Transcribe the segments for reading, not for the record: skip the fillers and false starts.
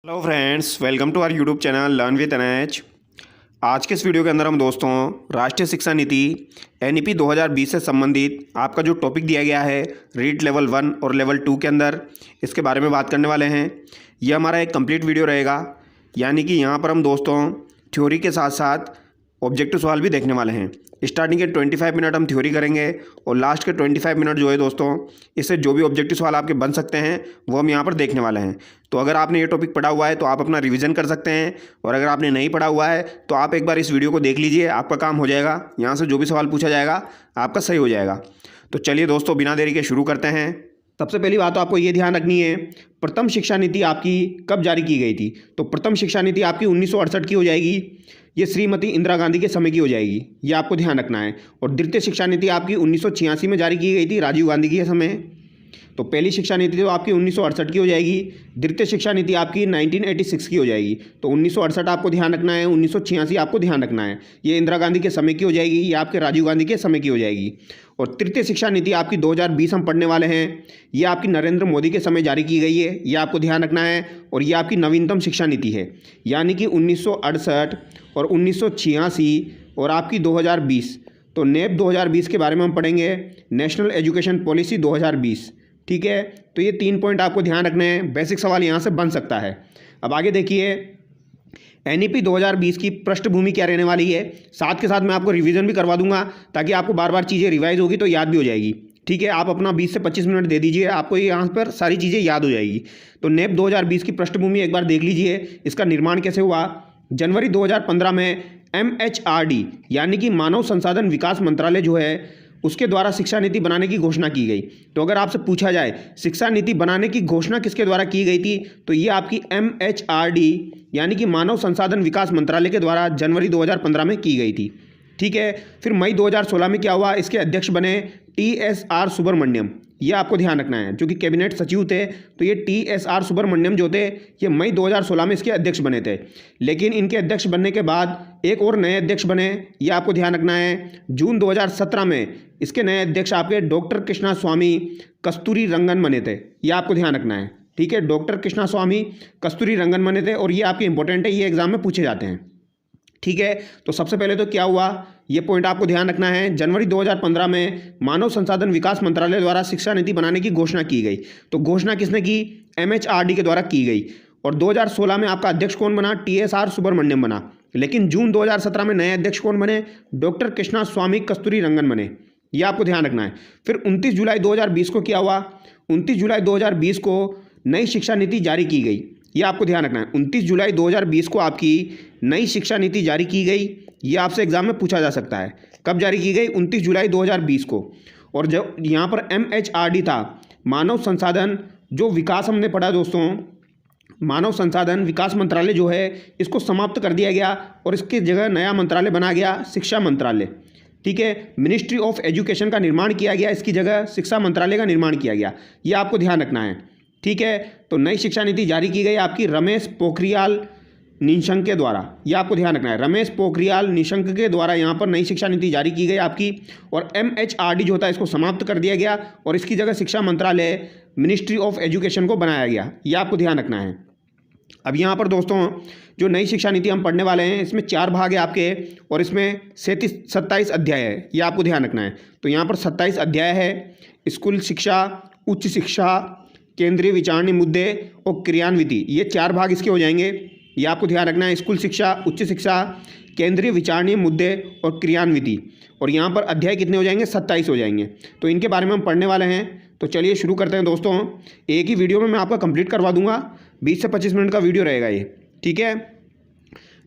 Hello friends, welcome to our YouTube channel learn with NH. आज के इस video के अंदर हम दोस्तों राष्ट्रीय शिक्षा नीति एनईपी 2020 से संबंधित आपका जो टॉपिक दिया गया है रीड लेवल 1 और लेवल 2 के अंदर, इसके बारे में बात करने वाले हैं। यह हमारा एक कंप्लीट वीडियो रहेगा, यानी कि यहाँ पर हम दोस्तों थ्योरी के साथ साथ ऑब्जेक्टिव सवाल भी देखने वाले हैं। स्टार्टिंग के 25 मिनट हम थ्योरी करेंगे और लास्ट के 25 मिनट जो है दोस्तों, इससे जो भी ऑब्जेक्टिव सवाल आपके बन सकते हैं वो हम यहाँ पर देखने वाले हैं। तो अगर आपने ये टॉपिक पढ़ा हुआ है तो आप अपना रिवीजन कर सकते हैं, और अगर आपने नहीं पढ़ा हुआ है तो आप एक बार इस वीडियो को देख लीजिए, आपका काम हो जाएगा। यहाँ से जो भी सवाल पूछा जाएगा आपका सही हो जाएगा। तो चलिए दोस्तों, बिना देरी के शुरू करते हैं। सबसे पहली बात तो आपको ये ध्यान रखनी है, प्रथम शिक्षा नीति आपकी कब जारी की गई थी। तो प्रथम शिक्षा नीति आपकी 1968 की हो जाएगी। ये श्रीमती इंदिरा गांधी के समय की हो जाएगी, ये आपको ध्यान रखना है। और द्वितीय शिक्षा नीति आपकी 1986 में जारी की गई थी, राजीव गांधी के समय। तो पहली शिक्षा नीति तो आपकी 1968 की हो जाएगी, द्वितीय शिक्षा नीति आपकी 1986 की हो जाएगी। तो 1968 आपको ध्यान रखना है, 1986 आपको ध्यान रखना है। ये इंदिरा गांधी के समय की हो जाएगी, ये आपके राजीव गांधी के समय की हो जाएगी। और तृतीय शिक्षा नीति आपकी 2020 हम पढ़ने वाले हैं, ये आपकी नरेंद्र मोदी के समय जारी की गई है, ये आपको ध्यान रखना है। और ये आपकी नवीनतम शिक्षा नीति है, यानी कि 1968 और 1986 और आपकी 2020। तो नेप 2020 के बारे में हम पढ़ेंगे, नेशनल एजुकेशन पॉलिसी 2020। ठीक है, तो ये 3 पॉइंट आपको ध्यान रखने हैं। बेसिक सवाल यहाँ से बन सकता है। अब आगे देखिए, एनईपी 2020 की पृष्ठभूमि क्या रहने वाली है। साथ के साथ मैं आपको रिवीजन भी करवा दूंगा, ताकि आपको बार बार चीज़ें रिवाइज होगी तो याद भी हो जाएगी। ठीक है, आप अपना 20 से 25 मिनट दे दीजिए, आपको यहाँ पर सारी चीज़ें याद हो जाएगी। तो नेप 2020 की पृष्ठभूमि एक बार देख लीजिए, इसका निर्माण कैसे हुआ। जनवरी 2015 में MHRD यानी कि मानव संसाधन विकास मंत्रालय जो है, उसके द्वारा शिक्षा नीति बनाने की घोषणा की गई। तो अगर आपसे पूछा जाए शिक्षा नीति बनाने की घोषणा किसके द्वारा की गई थी, तो ये आपकी MHRD यानी कि मानव संसाधन विकास मंत्रालय के द्वारा जनवरी 2015 में की गई थी। ठीक है, फिर मई 2016 में क्या हुआ, इसके अध्यक्ष बने TSR सुब्रमण्यम। ये आपको ध्यान रखना है, जो कि कैबिनेट सचिव थे। तो ये TSR सुब्रमण्यम जो थे, ये मई 2016 में इसके अध्यक्ष बने थे। लेकिन इनके अध्यक्ष बनने के बाद एक और नए अध्यक्ष बने, ये आपको ध्यान रखना है। जून 2017 में इसके नए अध्यक्ष आपके डॉक्टर कृष्णा स्वामी कस्तूरी रंगन बने थे, ये आपको ध्यान रखना है। ठीक है, डॉक्टर कृष्णा स्वामी कस्तूरी रंगन बने थे, और ये आपके इंपॉर्टेंट है, ये एग्जाम में पूछे जाते हैं। ठीक है, तो सबसे पहले तो क्या हुआ, ये पॉइंट आपको ध्यान रखना है। जनवरी 2015 में मानव संसाधन विकास मंत्रालय द्वारा शिक्षा नीति बनाने की घोषणा की गई। तो घोषणा किसने की, MHRD के द्वारा की गई। और 2016 में आपका अध्यक्ष कौन बना, TSR सुब्रमण्यम बना। लेकिन जून 2017 में नए अध्यक्ष कौन बने, डॉक्टर कृष्णा स्वामी कस्तूरी रंगन बने, ये आपको ध्यान रखना है। फिर 29 जुलाई 2020 को क्या हुआ, 29 जुलाई 2020 को नई शिक्षा नीति जारी की गई, ये आपको ध्यान रखना है। 29 जुलाई 2020 को आपकी नई शिक्षा नीति जारी की गई, ये आपसे एग्जाम में पूछा जा सकता है। कब जारी की गई, 29 जुलाई 2020 को। और जब यहाँ पर MHRD था, मानव संसाधन जो विकास हमने पढ़ा दोस्तों, मानव संसाधन विकास मंत्रालय जो है, इसको समाप्त कर दिया गया और इसकी जगह नया मंत्रालय बना गया, शिक्षा मंत्रालय। ठीक है, मिनिस्ट्री ऑफ एजुकेशन का निर्माण किया गया, इसकी जगह शिक्षा मंत्रालय का निर्माण किया गया, ये आपको ध्यान रखना है। ठीक है, तो नई शिक्षा नीति जारी की गई आपकी रमेश पोखरियाल निशंक के द्वारा, ये आपको ध्यान रखना है। रमेश पोखरियाल निशंक के द्वारा यहाँ पर नई शिक्षा नीति जारी की गई आपकी। और MHRD जो था, इसको समाप्त कर दिया गया और इसकी जगह शिक्षा मंत्रालय मिनिस्ट्री ऑफ एजुकेशन को बनाया गया, ये आपको ध्यान रखना है। अब यहाँ पर दोस्तों जो नई शिक्षा नीति हम पढ़ने वाले हैं, इसमें 4 भाग है आपके, और इसमें 27 अध्याय है, ये आपको ध्यान रखना है। तो यहाँ पर 27 अध्याय है। स्कूल शिक्षा, उच्च शिक्षा, केंद्रीय विचारणीय मुद्दे और क्रियान्विति, ये 4 भाग इसके हो जाएंगे, ये आपको ध्यान रखना है। स्कूल शिक्षा, उच्च शिक्षा, केंद्रीय विचारणीय मुद्दे और क्रियान्विति। और यहाँ पर अध्याय कितने हो जाएंगे, 27 हो जाएंगे। तो इनके बारे में हम पढ़ने वाले हैं। तो चलिए शुरू करते हैं दोस्तों। एक ही वीडियो में मैं आपका कंप्लीट करवा दूंगा, 20 से 25 मिनट का वीडियो रहेगा ये। ठीक है,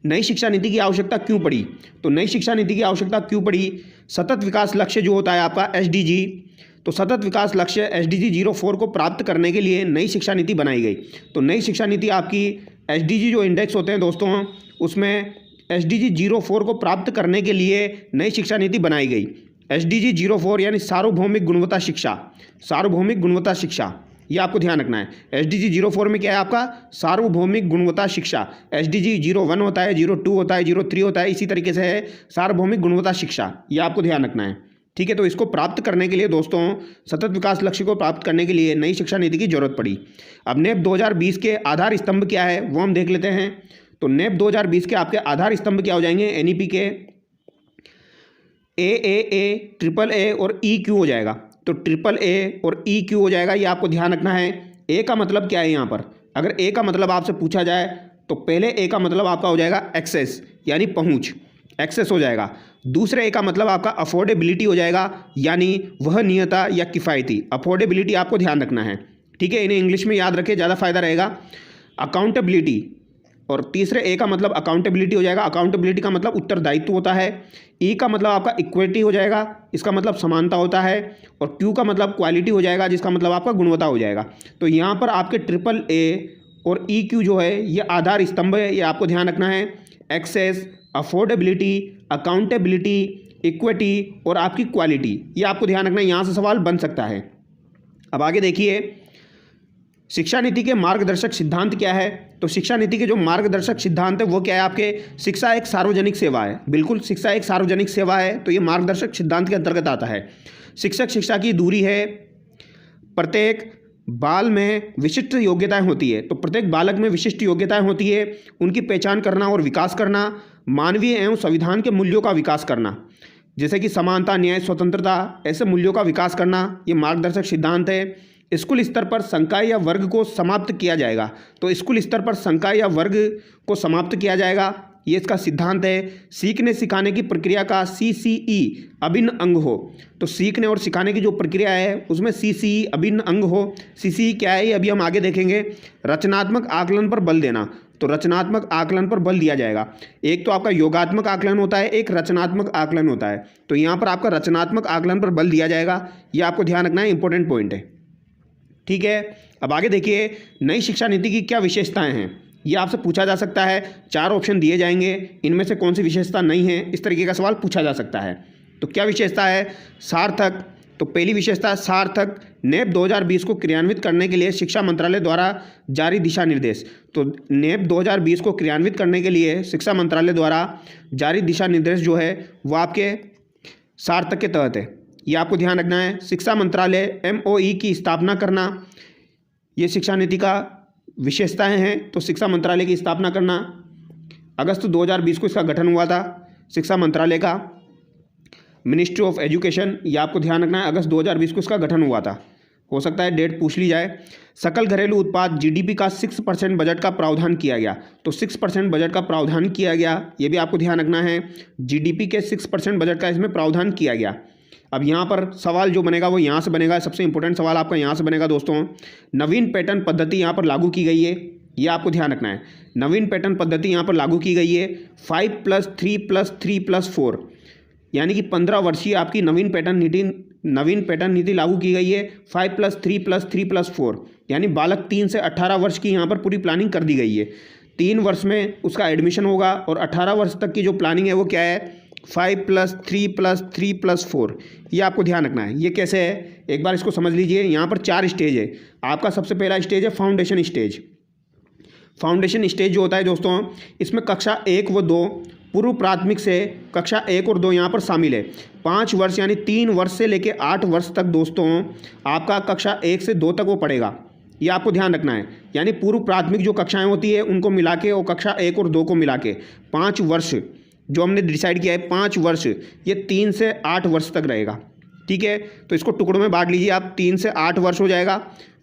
नई शिक्षा नीति की आवश्यकता क्यों पड़ी। तो नई शिक्षा नीति की आवश्यकता क्यों पड़ी, सतत विकास लक्ष्य जो होता है आपका SDG, तो सतत विकास लक्ष्य SDG 04 को प्राप्त करने के लिए नई शिक्षा नीति बनाई गई। तो नई शिक्षा नीति आपकी SDG जो इंडेक्स होते हैं दोस्तों, उसमें SDG 04 को प्राप्त करने के लिए नई शिक्षा नीति बनाई गई। SDG 04 यानी सार्वभौमिक गुणवत्ता शिक्षा, सार्वभौमिक गुणवत्ता शिक्षा, ये आपको ध्यान रखना है। SDG 04 में क्या है आपका, सार्वभौमिक गुणवत्ता शिक्षा। SDG 01 होता है, 02 होता है, 03 होता है, इसी तरीके से है सार्वभौमिक गुणवत्ता शिक्षा, ये आपको ध्यान रखना है। ठीक है, तो इसको प्राप्त करने के लिए दोस्तों, सतत विकास लक्ष्य को प्राप्त करने के लिए नई शिक्षा नीति की जरूरत पड़ी। अब नेप 2020 के आधार स्तंभ क्या है वो हम देख लेते हैं। तो नेप 2020 के आपके आधार स्तंभ क्या हो जाएंगे, एनईपी के ए, ट्रिपल ए और ई क्यू हो जाएगा। तो ट्रिपल ए और ई क्यू हो जाएगा, ये आपको ध्यान रखना है। ए का मतलब क्या है यहाँ पर, अगर ए का मतलब आपसे पूछा जाए तो पहले ए का मतलब आपका हो जाएगा एक्सेस, यानी पहुँच, एक्सेस हो जाएगा। दूसरे ए का मतलब आपका अफोर्डेबिलिटी हो जाएगा, यानी वहनीयता या किफ़ायती। अफोर्डेबिलिटी आपको ध्यान रखना है, ठीक है, इन्हें इंग्लिश में याद रखें, ज़्यादा फायदा रहेगा। अकाउंटेबिलिटी, और तीसरे ए का मतलब अकाउंटेबिलिटी हो जाएगा। अकाउंटेबिलिटी का मतलब उत्तरदायित्व होता है। ई का मतलब आपका इक्विटी हो जाएगा, इसका मतलब समानता होता है। और क्यू का मतलब क्वालिटी हो जाएगा, जिसका मतलब आपका गुणवत्ता हो जाएगा। तो यहाँ पर आपके ट्रिपल ए और ई क्यू जो है ये आधार स्तंभ है, ये आपको ध्यान रखना है। एक्सेस, अफोर्डेबिलिटी, अकाउंटेबिलिटी, इक्विटी और आपकी क्वालिटी, ये आपको ध्यान रखना है, यहाँ से सवाल बन सकता है। अब आगे देखिए, शिक्षा नीति के मार्गदर्शक सिद्धांत क्या है। तो शिक्षा नीति के जो मार्गदर्शक सिद्धांत है वो क्या है आपके, शिक्षा एक सार्वजनिक सेवा है। बिल्कुल, शिक्षा एक सार्वजनिक सेवा है, तो ये मार्गदर्शक सिद्धांत के अंतर्गत आता है। शिक्षक शिक्षा की दूरी है, प्रत्येक बाल में विशिष्ट योग्यताएं होती है। तो प्रत्येक बालक में विशिष्ट योग्यताएं होती है, उनकी पहचान करना और विकास करना, मानवीय एवं संविधान के मूल्यों का विकास करना, जैसे कि समानता, न्याय, स्वतंत्रता, ऐसे मूल्यों का विकास करना, ये मार्गदर्शक सिद्धांत है। स्कूल स्तर पर संकाय या वर्ग को समाप्त किया जाएगा। तो स्कूल स्तर पर संकाय या वर्ग को समाप्त किया जाएगा, ये इसका सिद्धांत है। सीखने सिखाने की प्रक्रिया का CCE अभिन्न अंग हो। तो सीखने और सिखाने की जो प्रक्रिया है उसमें CCE अभिन्न अंग हो। CCE क्या है ये अभी हम आगे देखेंगे। रचनात्मक आकलन पर बल देना, तो रचनात्मक आकलन पर बल दिया जाएगा। एक तो आपका योगात्मक आकलन होता है, एक रचनात्मक आकलन होता है। तो यहाँ पर आपका रचनात्मक आकलन पर बल दिया जाएगा, ये आपको ध्यान रखना है, इंपॉर्टेंट पॉइंट है, ठीक है। अब आगे देखिए, नई शिक्षा नीति की क्या विशेषताएं हैं, ये आपसे पूछा जा सकता है। 4 ऑप्शन दिए जाएंगे, इनमें से कौन सी विशेषता नहीं है, इस तरीके का सवाल पूछा जा सकता है। तो क्या विशेषता है, सार्थक। तो पहली विशेषता है सार्थक। नेप 2020 को क्रियान्वित करने के लिए शिक्षा मंत्रालय द्वारा जारी दिशा निर्देश। तो नेप 2020 को क्रियान्वित करने के लिए शिक्षा मंत्रालय द्वारा जारी दिशा निर्देश जो है वो आपके सार्थक के तहत है, ये आपको ध्यान रखना है। शिक्षा मंत्रालय MOE की स्थापना करना, ये शिक्षा नीति का विशेषताएं हैं। तो शिक्षा मंत्रालय की स्थापना करना, अगस्त 2020 को इसका गठन हुआ था शिक्षा मंत्रालय का। मिनिस्ट्री ऑफ एजुकेशन, ये आपको ध्यान रखना है, अगस्त 2020 को इसका गठन हुआ था, हो सकता है डेट पूछ ली जाए। सकल घरेलू उत्पाद GDP का 6% बजट का प्रावधान किया गया। तो 6% बजट का प्रावधान किया गया, ये भी आपको ध्यान रखना है। GDP के 6% बजट का इसमें प्रावधान किया गया। अब यहाँ पर सवाल जो बनेगा वो यहाँ से बनेगा, सबसे इंपॉर्टेंट सवाल आपका यहाँ से बनेगा दोस्तों। नवीन पैटर्न पद्धति यहाँ पर लागू की गई है, ये आपको ध्यान रखना है। नवीन पैटर्न पद्धति यहाँ पर लागू की गई है। 5+3+3+4, यानी कि 15 वर्षीय आपकी नवीन पैटर्न नीति लागू की गई है। 5+3+3+4, यानी बालक 3 से 18 वर्ष की यहाँ पर पूरी प्लानिंग कर दी गई है। 3 वर्ष में उसका एडमिशन होगा और 18 वर्ष तक की जो प्लानिंग है वो क्या है, 5+3+3+4, ये आपको ध्यान रखना है। ये कैसे है, एक बार इसको समझ लीजिए। यहाँ पर 4 स्टेज है। आपका सबसे पहला स्टेज है फाउंडेशन स्टेज। फाउंडेशन स्टेज जो होता है दोस्तों, इसमें कक्षा 1 व 2, पूर्व प्राथमिक से कक्षा 1 और 2 यहाँ पर शामिल है। 5 वर्ष यानी 3 वर्ष से लेकर 8 वर्ष तक दोस्तों आपका कक्षा 1 से 2 तक वो पढ़ेगा, ये आपको ध्यान रखना है। यानी पूर्व प्राथमिक जो कक्षाएं होती है उनको मिला के और कक्षा 1 और 2 को मिला के 5 वर्ष जो हमने डिसाइड किया है, 5 वर्ष, ये 3 से 8 वर्ष तक रहेगा, ठीक है। तो इसको टुकड़ों में बांट लीजिए आप। 3 से 8 वर्ष हो जाएगा,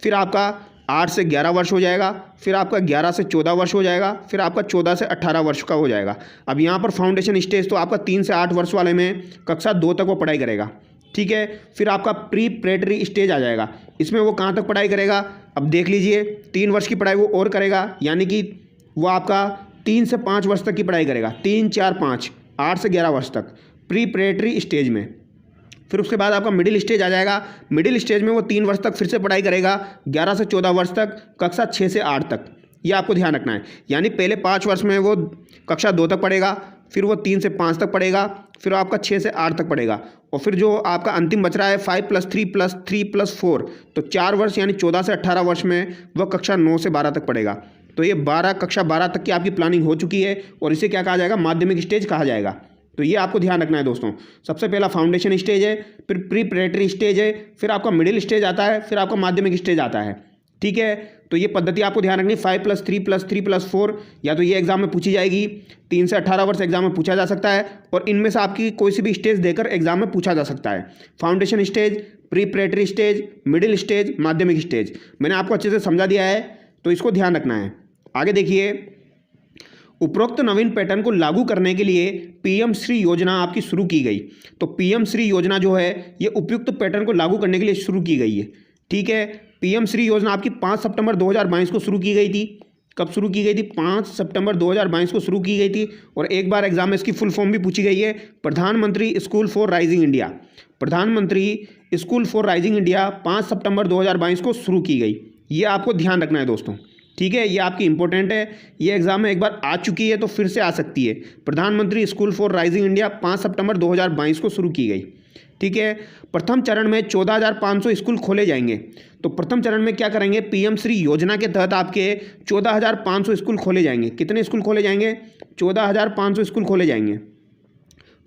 फिर आपका 8 से 11 वर्ष हो जाएगा, फिर आपका 11 से 14 वर्ष हो जाएगा, फिर आपका 14 से 18 वर्ष का हो जाएगा। अब यहाँ पर फाउंडेशन स्टेज तो आपका 3 से 8 वर्ष वाले में कक्षा 2 तक वो पढ़ाई करेगा, ठीक है। फिर आपका प्री स्टेज आ जाएगा, इसमें वो कहाँ तक पढ़ाई करेगा, अब देख लीजिए। 3 वर्ष की पढ़ाई वो और करेगा, यानी कि वो आपका 3 से 5 वर्ष तक की पढ़ाई करेगा। 3, 4, 5, 8 से 11 वर्ष तक प्री स्टेज में। फिर उसके बाद आपका मिडिल स्टेज आ जाएगा। मिडिल स्टेज में वो 3 वर्ष तक फिर से पढ़ाई करेगा, 11 से 14 वर्ष तक, कक्षा 6 से 8 तक, ये आपको ध्यान रखना है। यानी पहले 5 वर्ष में वो कक्षा 2 तक पढ़ेगा, फिर वो 3 से 5 तक पढ़ेगा, फिर आपका 6 से 8 तक पढ़ेगा, और फिर जो आपका अंतिम बच रहा है 5+3+3+4, तो 4 वर्ष यानी 14 से 18 वर्ष में वह कक्षा 9 से 12 तक पढ़ेगा। तो ये कक्षा 12 तक की आपकी प्लानिंग हो चुकी है, और इसे क्या कहा जाएगा, माध्यमिक स्टेज कहा जाएगा। तो ये आपको ध्यान रखना है दोस्तों। सबसे पहला फाउंडेशन स्टेज है, फिर प्रीपरेटरी स्टेज है, फिर आपका मिडिल स्टेज आता है, फिर आपका माध्यमिक स्टेज आता है। ठीक है, तो ये पद्धति आपको ध्यान रखनी, 5+3+3+4, या तो ये एग्जाम में पूछी जाएगी। 3 से 18 वर्ष एग्जाम में पूछा जा सकता है, और इनमें से आपकी कोई सी भी स्टेज देकर एग्जाम में पूछा जा सकता है। Foundation stage, preparatory stage, middle stage, माध्यमिक स्टेज, मैंने आपको अच्छे से समझा दिया है, तो इसको ध्यान रखना है। आगे देखिए, उपरोक्त नवीन पैटर्न को लागू करने के लिए पीएम श्री योजना आपकी शुरू की गई। तो पीएम श्री योजना जो है ये उपयुक्त पैटर्न को लागू करने के लिए शुरू की गई है। ठीक है, पीएम श्री योजना आपकी 5 सितंबर 2022 को शुरू की गई थी। कब शुरू की गई थी? 5 सितंबर 2022 को शुरू की गई थी। और एक बार एग्जाम में इसकी फुल फॉर्म भी पूछी गई है, प्रधानमंत्री स्कूल फॉर राइजिंग इंडिया। प्रधानमंत्री स्कूल फॉर राइजिंग इंडिया 5 सितंबर 2022 को शुरू की गई। ये आपको ध्यान रखना है दोस्तों। ठीक है, ये आपकी इंपॉर्टेंट है, ये एग्जाम में एक बार आ चुकी है तो फिर से आ सकती है। प्रधानमंत्री स्कूल फॉर राइजिंग इंडिया 5 सितंबर 2022 को शुरू की गई। ठीक है, प्रथम चरण में 14,500 स्कूल खोले जाएंगे। तो प्रथम चरण में क्या करेंगे? पीएम श्री योजना के तहत आपके 14,500 स्कूल खोले जाएंगे। कितने स्कूल खोले जाएंगे? 14,500 स्कूल खोले जाएंगे।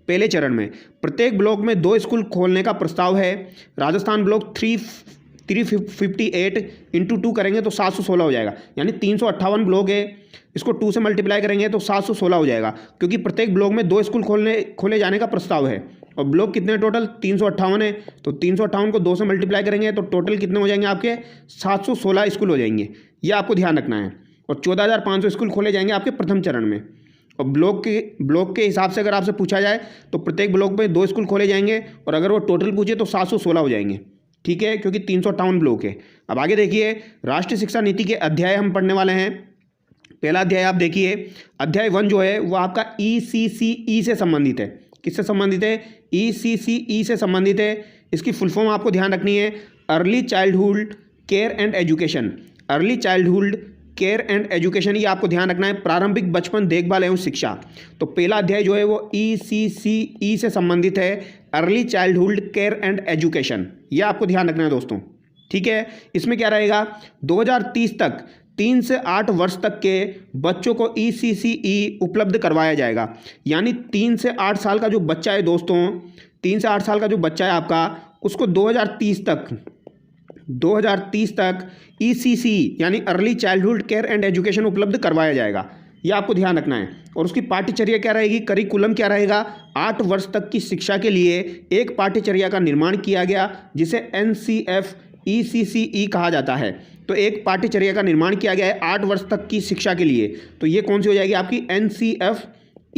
पहले चरण में प्रत्येक ब्लॉक में 2 स्कूल खोलने का प्रस्ताव है। राजस्थान ब्लॉक 358 × 2 करेंगे तो 716 हो जाएगा, यानी 358 ब्लॉक है, इसको 2 से मल्टीप्लाई करेंगे तो 716 हो जाएगा, क्योंकि प्रत्येक ब्लॉक में 2 स्कूल खोले जाने का प्रस्ताव है। और ब्लॉक कितने टोटल? 358 है, तो 358 को 2 से मल्टीप्लाई करेंगे तो टोटल कितने हो जाएंगे आपके? 716 स्कूल हो जाएंगे। ये आपको ध्यान रखना है। और 14,500 स्कूल खोले जाएंगे आपके प्रथम चरण में। और ब्लॉक के हिसाब से अगर आपसे पूछा जाए तो प्रत्येक ब्लॉक में 2 स्कूल खोले जाएंगे, और अगर वो टोटल पूछे तो 716 हो जाएंगे। ठीक है, क्योंकि 358 ब्लॉक है। अब आगे देखिए, राष्ट्रीय शिक्षा नीति के अध्याय हम पढ़ने वाले हैं। पहला अध्याय आप देखिए, अध्याय 1 जो है वो आपका ECCE से संबंधित है। किससे संबंधित है? ECCE से संबंधित है। इसकी फुल फॉर्म आपको ध्यान रखनी है, early childhood care and education. Early childhood care and education, ये आपको ध्यान रखना है, प्रारंभिक बचपन देखभाल एवं शिक्षा। तो पहला अध्याय जो है वो ECCE से संबंधित है, early childhood care and education. ये आपको ध्यान रखना है दोस्तों। ठीक है, इसमें क्या रहेगा? 2030 तक 3 से 8 वर्ष तक के बच्चों को ECCE उपलब्ध करवाया जाएगा। यानी 3 से 8 साल का जो बच्चा है दोस्तों, 3 से 8 साल का जो बच्चा है आपका, उसको 2030 तक ECCE यानी early childhood care and education उपलब्ध करवाया जाएगा। ये आपको ध्यान रखना है। और उसकी पाठ्यचर्या क्या रहेगी? करिकुलम क्या रहेगा? 8 वर्ष तक की शिक्षा के लिए एक पाठ्यचर्या का निर्माण किया गया, जिसे NCF ECCE कहा जाता है। तो एक पाठ्यचर्या का निर्माण किया गया है 8 वर्ष तक की शिक्षा के लिए, तो ये कौन सी हो जाएगी? आपकी NCF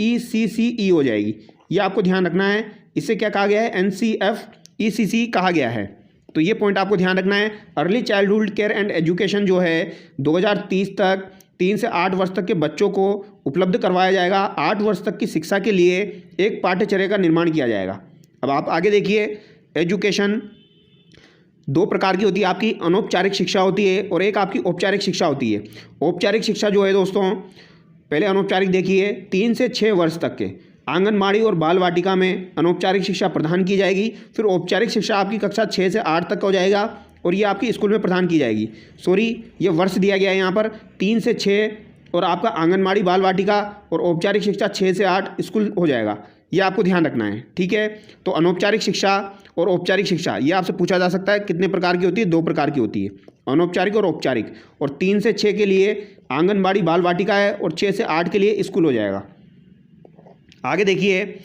ECCE हो जाएगी। ये आपको ध्यान रखना है। इसे क्या कहा गया है? NCF ECCE कहा गया है। तो ये पॉइंट आपको ध्यान रखना है। Early childhood care and education जो है 2030 तक 3 से 8 वर्ष तक के बच्चों को उपलब्ध करवाया जाएगा। 8 वर्ष तक की शिक्षा के लिए एक पाठ्यचर्या का निर्माण किया जाएगा। अब आप आगे देखिए, एजुकेशन 2 प्रकार की होती है आपकी, अनौपचारिक शिक्षा होती है और एक आपकी औपचारिक शिक्षा होती है। औपचारिक शिक्षा जो है दोस्तों, पहले अनौपचारिक देखिए, 3 से 6 वर्ष तक के आंगनबाड़ी और बाल वाटिका में अनौपचारिक शिक्षा प्रदान की जाएगी। फिर औपचारिक शिक्षा आपकी कक्षा 6 से 8 तक हो जाएगा, और ये आपकी स्कूल में प्रदान की जाएगी। सॉरी, ये वर्ष दिया गया है यहाँ पर, 3 से 6 और आपका आंगनबाड़ी बाल वाटिका, और औपचारिक शिक्षा 6 से 8 स्कूल हो जाएगा। ये आपको ध्यान रखना है। ठीक है, तो अनौपचारिक शिक्षा और औपचारिक शिक्षा ये आपसे पूछा जा सकता है कितने प्रकार की होती है? 2 प्रकार की होती है, अनौपचारिक और औपचारिक। और 3 से 6 के लिए आंगनबाड़ी बाल वाटिका है, और 6 से 8 के लिए स्कूल हो जाएगा। आगे देखिए,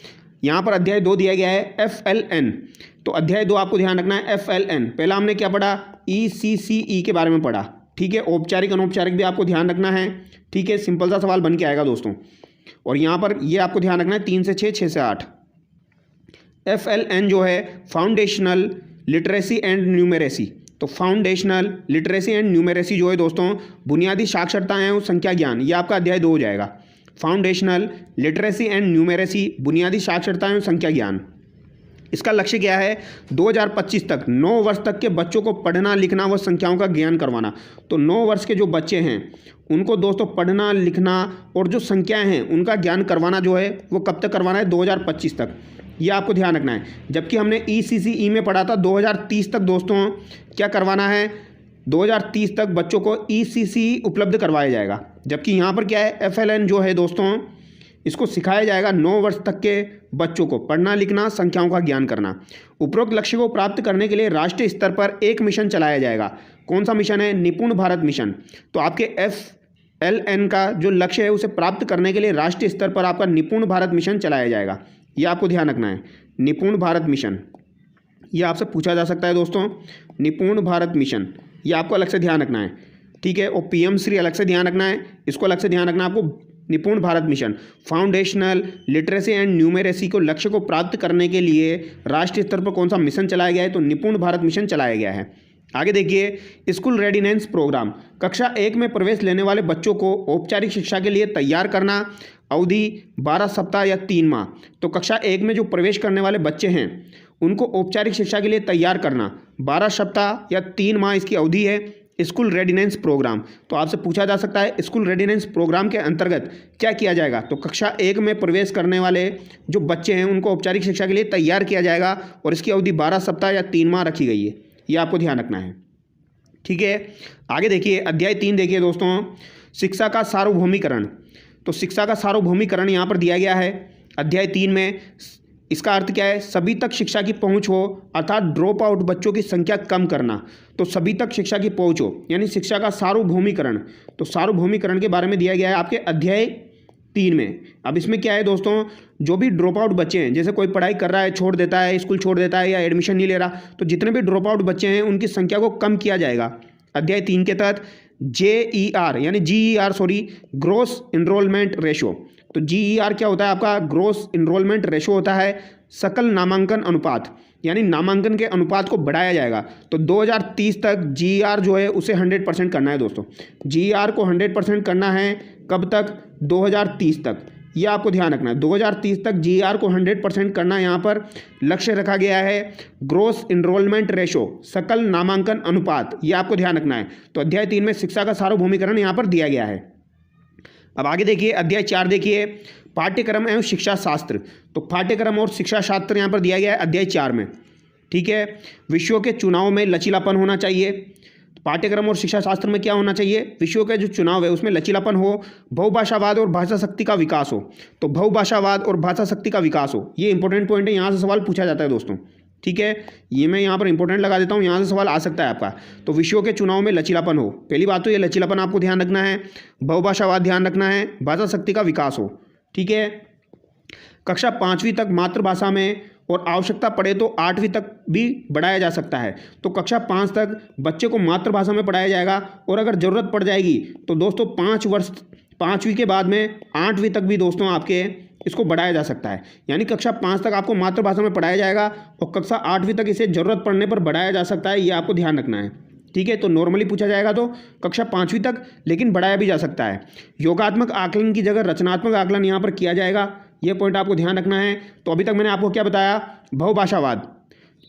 यहाँ पर अध्याय 2 दिया गया है, FLN। तो अध्याय 2 आपको ध्यान रखना है, FLN। पहला हमने क्या पढ़ा? ECCE के बारे में पढ़ा। ठीक है, औपचारिक अनौपचारिक भी आपको ध्यान रखना है। ठीक है, सिंपल सा सवाल बन के आएगा दोस्तों। और यहाँ पर ये आपको ध्यान रखना है 3 से 6, 6 से 8। FLN जो है फाउंडेशनल लिटरेसी एंड न्यूमेरेसी। तो फाउंडेशनल लिटरेसी एंड न्यूमेरेसी जो है दोस्तों, बुनियादी साक्षरता एवं संख्या ज्ञान, ये आपका अध्याय 2 हो जाएगा। फाउंडेशनल लिटरेसी एंड न्यूमेरेसी, बुनियादी साक्षरता एवं संख्या ज्ञान। इसका लक्ष्य क्या है? 2025 तक 9 वर्ष तक के बच्चों को पढ़ना लिखना व संख्याओं का ज्ञान करवाना। तो 9 वर्ष के जो बच्चे हैं उनको दोस्तों पढ़ना लिखना और जो संख्याएं हैं उनका ज्ञान करवाना जो है वो कब तक करवाना है? 2025 तक। ये आपको ध्यान रखना है। जबकि हमने ECCE में पढ़ा था 2030 तक दोस्तों क्या करवाना है? 2030 तक बच्चों को ECCE उपलब्ध करवाया जाएगा। जबकि यहाँ पर क्या है? FLN जो है दोस्तों, इसको सिखाया जाएगा 9 वर्ष तक के बच्चों को पढ़ना लिखना संख्याओं का ज्ञान करना। उपरोक्त लक्ष्य को प्राप्त करने के लिए राष्ट्रीय स्तर पर एक मिशन चलाया जाएगा। कौन सा मिशन है? निपुण भारत मिशन। तो आपके FLN का जो लक्ष्य है उसे प्राप्त करने के लिए राष्ट्रीय स्तर पर आपका निपुण भारत मिशन चलाया जाएगा। ये आपको ध्यान रखना है, निपुण भारत मिशन। ये आपसे पूछा जा सकता है दोस्तों, निपुण भारत मिशन, ये आपको अलग से ध्यान रखना है, ठीक है। और PM श्री अलग से ध्यान रखना है, इसको अलग से ध्यान रखना है आपको। निपुण Bharat mission foundational literacy and numeracy को लक्ष्य को प्राप्त करने के लिए राष्ट्रीय स्तर पर कौन सा मिशन चलाया गया है? तो निपुण भारत मिशन चलाया गया है। आगे देखिए, स्कूल रेडिनेंस प्रोग्राम, कक्षा 1 में प्रवेश लेने वाले बच्चों को औपचारिक शिक्षा के लिए तैयार करना। अवधि 12 सप्ताह या 3 माह। तो कक्षा 1 में जो प्रवेश करने वाले बच्चे हैं उनको औपचारिक शिक्षा के लिए तैयार करना, 12 सप्ताह या 3 माह इसकी अवधि है। स्कूल रेडिनेंस प्रोग्राम, तो आपसे पूछा जा सकता है स्कूल रेडिनेंस प्रोग्राम के अंतर्गत क्या किया जाएगा? तो कक्षा 1 में प्रवेश करने वाले जो बच्चे हैं उनको औपचारिक शिक्षा के लिए तैयार किया जाएगा और इसकी अवधि 12 सप्ताह या 3 माह रखी गई है। ये आपको ध्यान रखना है, ठीक है। आगे देखिए, अध्याय 3 देखिए दोस्तों, शिक्षा का सार्वभौमिकरण। तो शिक्षा का सार्वभौमिकरण यहाँ पर दिया गया है अध्याय 3 में। इसका अर्थ क्या है? सभी तक शिक्षा की पहुंच हो, अर्थात ड्रॉप आउट बच्चों की संख्या कम करना। तो सभी तक शिक्षा की पहुंच हो यानी शिक्षा का सार्वभौमिकरण। तो सार्वभौमिकरण के बारे में दिया गया है आपके अध्याय 3 में। अब इसमें क्या है दोस्तों, जो भी ड्रॉप आउट बच्चे हैं, जैसे कोई पढ़ाई कर रहा है, छोड़ देता है, स्कूल छोड़ देता है या एडमिशन नहीं ले रहा, तो जितने भी ड्रॉप आउट बच्चे हैं उनकी संख्या को कम किया जाएगा। अध्याय 3 के तहत JER यानी GER ग्रोस इनरोलमेंट रेशो। तो GER क्या होता है आपका? ग्रोस इनरोलमेंट रेशो होता है सकल नामांकन अनुपात, यानी नामांकन के अनुपात को बढ़ाया जाएगा। तो 2030 तक GER जो है उसे 100% करना है दोस्तों। GER को 100% करना है कब तक? 2030 तक। ये आपको ध्यान रखना है, 2030 तक GER को 100% करना यहाँ पर लक्ष्य रखा गया है। ग्रोस इनरोलमेंट रेशो सकल नामांकन अनुपात, ये आपको ध्यान रखना है। तो अध्याय 3 में शिक्षा का सार्वभौमिकरण यहाँ पर दिया गया है। अब आगे देखिए, अध्याय 4 देखिए, पाठ्यक्रम एवं शिक्षा शास्त्र। तो पाठ्यक्रम और शिक्षा शास्त्र यहाँ पर दिया गया है अध्याय 4 में, ठीक है। विषयों के चुनाव में लचीलापन होना चाहिए। पाठ्यक्रम और शिक्षा शास्त्र में क्या होना चाहिए? विषयों का जो चुनाव है उसमें लचीलापन हो, बहुभाषावाद और भाषा शक्ति का विकास हो। तो बहुभाषावाद और भाषा शक्ति का विकास हो, ये इंपॉर्टेंट पॉइंट है, यहाँ से सवाल पूछा जाता है दोस्तों, ठीक है। ये मैं यहाँ पर इंपॉर्टेंट लगा देता हूँ, यहाँ से सवाल आ सकता है आपका। तो विषयों के चुनाव में लचीलापन हो, पहली बात तो ये लचीलापन आपको ध्यान रखना है, बहुभाषावाद ध्यान रखना है, भाषा शक्ति का विकास हो, ठीक है। कक्षा 5वीं तक मातृभाषा में और आवश्यकता पड़े तो 8वीं तक भी बढ़ाया जा सकता है। तो कक्षा 5 तक बच्चे को मातृभाषा में पढ़ाया जाएगा और अगर ज़रूरत पड़ जाएगी तो दोस्तों 5 वर्ष 5वीं के बाद में 8वीं तक भी दोस्तों आपके इसको बढ़ाया जा सकता है। यानी कक्षा 5 तक आपको मातृभाषा में पढ़ाया जाएगा और कक्षा 8वीं तक इसे ज़रूरत पड़ने पर बढ़ाया जा सकता है, ये आपको ध्यान रखना है, ठीक है। तो नॉर्मली पूछा जाएगा तो कक्षा 5वीं तक, लेकिन बढ़ाया भी जा सकता है। योगात्मक आकलन की जगह रचनात्मक आकलन यहाँ पर किया जाएगा, ये पॉइंट आपको ध्यान रखना है। तो अभी तक मैंने आपको क्या बताया? बहुभाषावाद,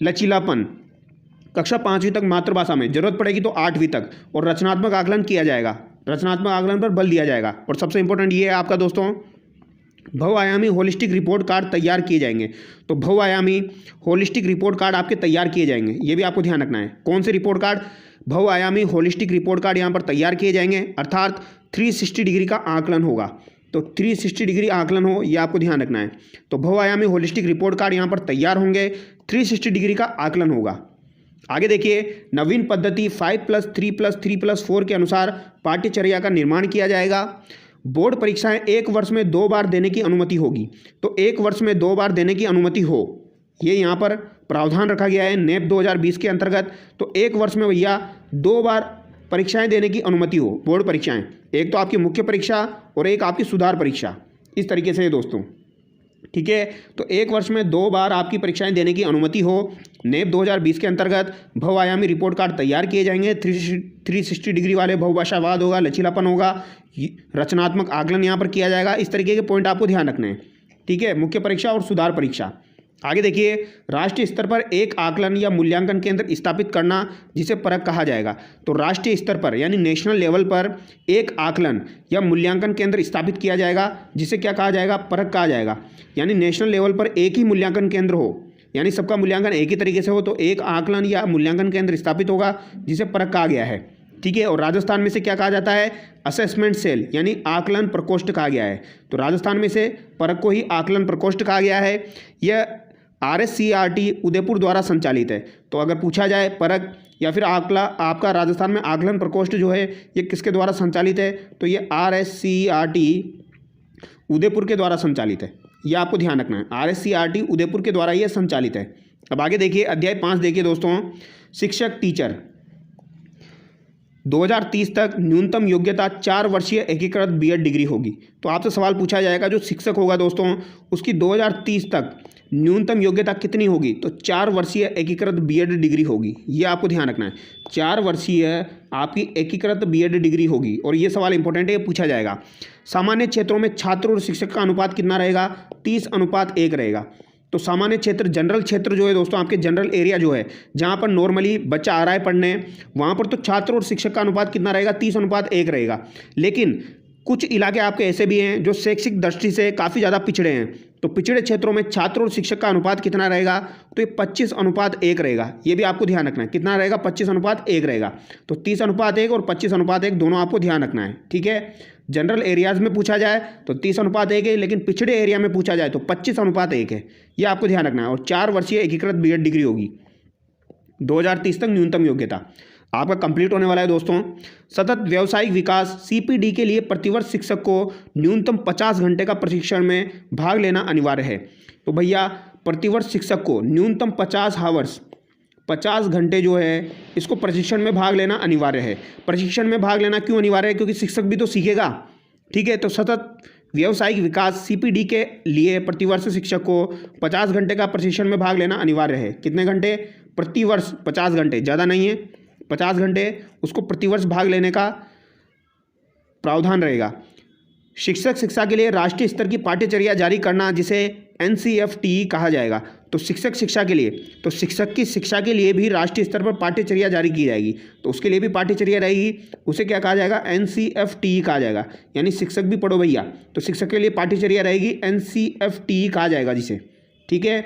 लचीलापन, कक्षा 5वीं तक मातृभाषा में, जरूरत पड़ेगी तो 8वीं तक, और रचनात्मक आकलन किया जाएगा, रचनात्मक आकलन पर बल दिया जाएगा। और सबसे इंपॉर्टेंट ये है आपका दोस्तों, बहुआयामी होलिस्टिक रिपोर्ट कार्ड तैयार किए जाएंगे। तो बहुआयामी होलिस्टिक रिपोर्ट कार्ड आपके तैयार किए जाएंगे, ये भी आपको ध्यान रखना है। कौन से रिपोर्ट कार्ड? बहुआयामी होलिस्टिक रिपोर्ट कार्ड यहाँ पर तैयार किए जाएंगे, अर्थात 360 डिग्री का आकलन होगा। तो 360 डिग्री आकलन हो, ये आपको ध्यान रखना है। तो बहुआयामी होलिस्टिक रिपोर्ट कार्ड यहाँ पर तैयार होंगे, 360 डिग्री का आकलन होगा। आगे देखिए, नवीन पद्धति 5+3+3+4 के अनुसार पाठ्यचर्या का निर्माण किया जाएगा। बोर्ड परीक्षाएं 1 वर्ष में 2 बार देने की अनुमति होगी। तो 1 वर्ष में 2 बार देने की अनुमति हो, ये यहाँ पर प्रावधान रखा गया है NEP 2020 के अंतर्गत। तो 1 वर्ष में भैया 2 बार परीक्षाएं देने की अनुमति हो, बोर्ड परीक्षाएं, एक तो आपकी मुख्य परीक्षा और एक आपकी सुधार परीक्षा, इस तरीके से दोस्तों, ठीक है। तो 1 वर्ष में 2 बार आपकी परीक्षाएं देने की अनुमति हो। NEP 2020 के अंतर्गत बहुआयामी रिपोर्ट कार्ड तैयार किए जाएंगे, 360 डिग्री वाले, बहुभाषावाद होगा, लचीलापन होगा, रचनात्मक आकलन यहाँ पर किया जाएगा। इस तरीके के पॉइंट आपको ध्यान रखने हैं, ठीक है, मुख्य परीक्षा और सुधार परीक्षा। आगे देखिए, राष्ट्रीय स्तर पर एक आकलन या मूल्यांकन केंद्र स्थापित करना, जिसे परख कहा जाएगा। तो राष्ट्रीय स्तर पर यानी नेशनल लेवल पर एक आकलन या मूल्यांकन केंद्र स्थापित किया जाएगा, जिसे क्या कहा जाएगा? परख कहा जाएगा। यानी नेशनल लेवल पर एक ही मूल्यांकन केंद्र हो, यानी सबका मूल्यांकन एक ही तरीके से हो, तो एक आकलन या मूल्यांकन केंद्र स्थापित होगा, जिसे परख कहा गया है। ठीक है। और राजस्थान में से क्या कहा जाता है, असेसमेंट सेल यानी आकलन प्रकोष्ठ कहा गया है। तो राजस्थान में से परख को ही आकलन प्रकोष्ठ कहा गया है। यह RSCRT उदयपुर द्वारा संचालित है। तो अगर पूछा जाए परख या फिर आकला, आपका राजस्थान में आकलन प्रकोष्ठ जो है ये किसके द्वारा संचालित है, तो ये RSCRT उदयपुर के द्वारा संचालित है। ये आपको ध्यान रखना है, RSCRT उदयपुर के द्वारा ये संचालित है। अब आगे देखिए अध्याय 5 देखिए दोस्तों, शिक्षक टीचर 2030 तक न्यूनतम योग्यता 4 वर्षीय एकीकृत B.Ed डिग्री होगी। तो आपसे सवाल पूछा जाएगा जो शिक्षक होगा दोस्तों उसकी 2030 तक न्यूनतम योग्यता कितनी होगी, तो 4 वर्षीय एकीकृत B.Ed डिग्री होगी। ये आपको ध्यान रखना है, 4 वर्षीय आपकी एकीकृत B.Ed डिग्री होगी। और ये सवाल इंपॉर्टेंट है, ये पूछा जाएगा। सामान्य क्षेत्रों में छात्र और शिक्षक का अनुपात कितना रहेगा, 30:1 रहेगा। तो सामान्य क्षेत्र, जनरल क्षेत्र जो है दोस्तों, आपके जनरल एरिया जो है जहाँ पर नॉर्मली बच्चा आ रहा है पढ़ने, वहाँ पर तो छात्र और शिक्षक का अनुपात कितना रहेगा, 30:1 रहेगा। लेकिन कुछ इलाके आपके ऐसे भी हैं जो शैक्षिक दृष्टि से काफ़ी ज़्यादा पिछड़े हैं। तो पिछड़े क्षेत्रों में छात्र और शिक्षक का अनुपात कितना रहेगा, तो ये 25:1 रहेगा। ये भी आपको ध्यान रखना है, कितना रहेगा, 25:1 रहेगा। तो 30:1 और 25:1 दोनों आपको ध्यान रखना है, ठीक है। जनरल एरियाज में पूछा जाए तो 30:1 है, लेकिन पिछड़े एरिया में पूछा जाए तो 25:1 है। ये आपको ध्यान रखना है। और 4 वर्षीय एकीकृत B.Ed डिग्री होगी, 2030 तक न्यूनतम योग्यता आपका कंप्लीट होने वाला है दोस्तों। सतत व्यावसायिक विकास CPD के लिए प्रतिवर्ष शिक्षक को न्यूनतम 50 घंटे का प्रशिक्षण में भाग लेना अनिवार्य है। तो भैया प्रतिवर्ष शिक्षक को न्यूनतम 50 घंटे जो है इसको प्रशिक्षण में भाग लेना अनिवार्य है। प्रशिक्षण में भाग लेना क्यों अनिवार्य है, क्योंकि शिक्षक भी तो सीखेगा, ठीक है। तो सतत व्यावसायिक विकास CPD के लिए प्रतिवर्ष शिक्षक को 50 घंटे का प्रशिक्षण में भाग लेना अनिवार्य है। कितने घंटे, प्रतिवर्ष 50 घंटे, ज़्यादा नहीं है, 50 घंटे उसको प्रतिवर्ष भाग लेने का प्रावधान रहेगा। शिक्षक शिक्षा के लिए राष्ट्रीय स्तर की पाठ्यचर्या जारी करना, जिसे NCFTE कहा जाएगा। तो शिक्षक शिक्षा के लिए, तो शिक्षक की शिक्षा के लिए भी राष्ट्रीय स्तर पर पाठ्यचर्या जारी की जाएगी। तो उसके लिए भी पाठ्यचर्या रहेगी, उसे क्या कहा जाएगा, NCFTE कहा जाएगा। यानी शिक्षक भी पढ़ो भैया, तो शिक्षक के लिए पाठ्यचर्या रहेगी, NCFTE कहा जाएगा जिसे, ठीक है।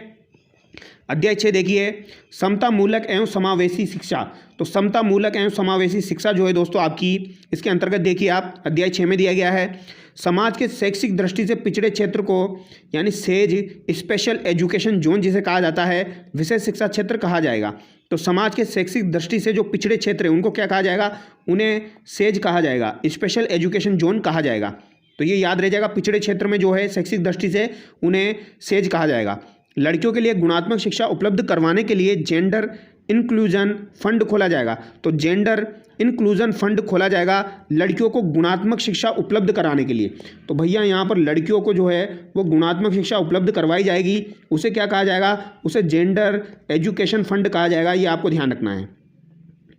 अध्याय 6 देखिए, समता मूलक एवं समावेशी शिक्षा। तो समता मूलक एवं समावेशी शिक्षा जो है दोस्तों आपकी, इसके अंतर्गत देखिए आप अध्याय 6 में दिया गया है, समाज के शैक्षिक दृष्टि से पिछड़े क्षेत्र को यानी सेज, स्पेशल एजुकेशन जोन जिसे कहा जाता है, विशेष शिक्षा क्षेत्र कहा जाएगा। तो समाज के शैक्षिक दृष्टि से जो पिछड़े क्षेत्र हैं उनको क्या कहा जाएगा, उन्हें सेज कहा जाएगा, स्पेशल एजुकेशन जोन कहा जाएगा। तो ये याद रह जाएगा, पिछड़े क्षेत्र में जो है शैक्षिक दृष्टि से उन्हें सेज कहा जाएगा। लड़कियों के लिए गुणात्मक शिक्षा उपलब्ध करवाने के लिए जेंडर इंक्लूजन फंड खोला जाएगा। तो जेंडर इंक्लूजन फंड खोला जाएगा लड़कियों को गुणात्मक शिक्षा उपलब्ध कराने के लिए। तो भैया यहाँ पर लड़कियों को जो है वो गुणात्मक शिक्षा उपलब्ध करवाई जाएगी, उसे क्या कहा जाएगा, उसे जेंडर एजुकेशन फंड कहा जाएगा। ये आपको ध्यान रखना है,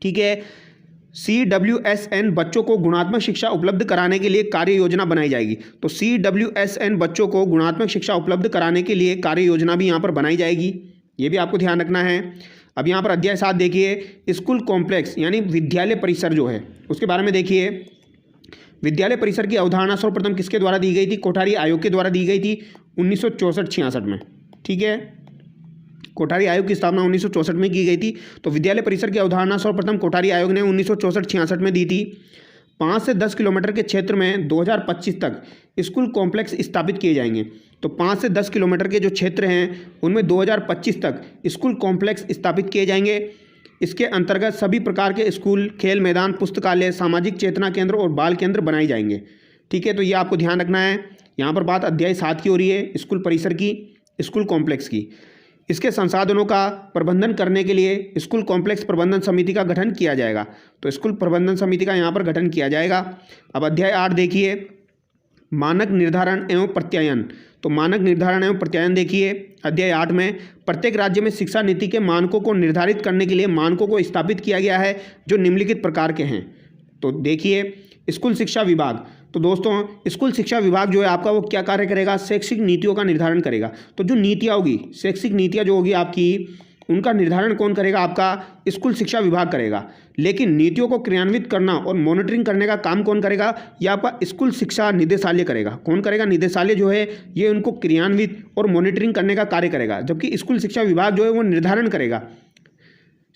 ठीक है। CWSN बच्चों को गुणात्मक शिक्षा उपलब्ध कराने के लिए कार्य योजना बनाई जाएगी। तो CWSN बच्चों को गुणात्मक शिक्षा उपलब्ध कराने के लिए कार्य योजना भी यहाँ पर बनाई जाएगी, ये भी आपको ध्यान रखना है। अब यहाँ पर अध्याय 7 देखिए, स्कूल कॉम्प्लेक्स यानी विद्यालय परिसर जो है उसके बारे में देखिए। विद्यालय परिसर की अवधारणा सर्वप्रथम किसके द्वारा दी गई थी, कोठारी आयोग के द्वारा दी गई थी 1964-66 में, ठीक है। कोठारी आयोग की स्थापना 1964 में की गई थी। तो विद्यालय परिसर की अवधारणा सर्वप्रथम कोठारी आयोग ने 1964-66 में दी थी। 5 से 10 किलोमीटर के क्षेत्र में 2025 तक स्कूल कॉम्प्लेक्स स्थापित किए जाएंगे। तो 5 से 10 किलोमीटर के जो क्षेत्र हैं उनमें 2025 तक स्कूल कॉम्प्लेक्स स्थापित किए जाएंगे। इसके अंतर्गत सभी प्रकार के स्कूल, खेल मैदान, पुस्तकालय, सामाजिक चेतना केंद्र और बाल केंद्र बनाए जाएंगे, ठीक है। तो ये आपको ध्यान रखना है। यहाँ पर बात अध्याय 7 की हो रही है, स्कूल परिसर की, स्कूल कॉम्प्लेक्स की। इसके संसाधनों का प्रबंधन करने के लिए स्कूल कॉम्प्लेक्स प्रबंधन समिति का गठन किया जाएगा। तो स्कूल प्रबंधन समिति का यहाँ पर गठन किया जाएगा। अब अध्याय 8 देखिए, मानक निर्धारण एवं प्रत्यायन। तो मानक निर्धारण एवं प्रत्यायन देखिए अध्याय 8 में, प्रत्येक राज्य में शिक्षा नीति के मानकों को निर्धारित करने के लिए मानकों को स्थापित किया गया है जो निम्नलिखित प्रकार के हैं। तो देखिए, स्कूल शिक्षा विभाग। तो दोस्तों स्कूल शिक्षा विभाग जो है आपका वो क्या कार्य करेगा, शैक्षिक नीतियों का निर्धारण करेगा। तो जो नीतियाँ होगी, शैक्षिक नीतियाँ जो होगी आपकी, उनका निर्धारण कौन करेगा, आपका स्कूल शिक्षा विभाग करेगा। लेकिन नीतियों को क्रियान्वित करना और मॉनिटरिंग करने का काम कौन करेगा, यह आपका स्कूल शिक्षा निदेशालय करेगा। कौन करेगा, निदेशालय जो है ये उनको क्रियान्वित और मॉनिटरिंग करने का कार्य करेगा, जबकि स्कूल शिक्षा विभाग जो है वो निर्धारण करेगा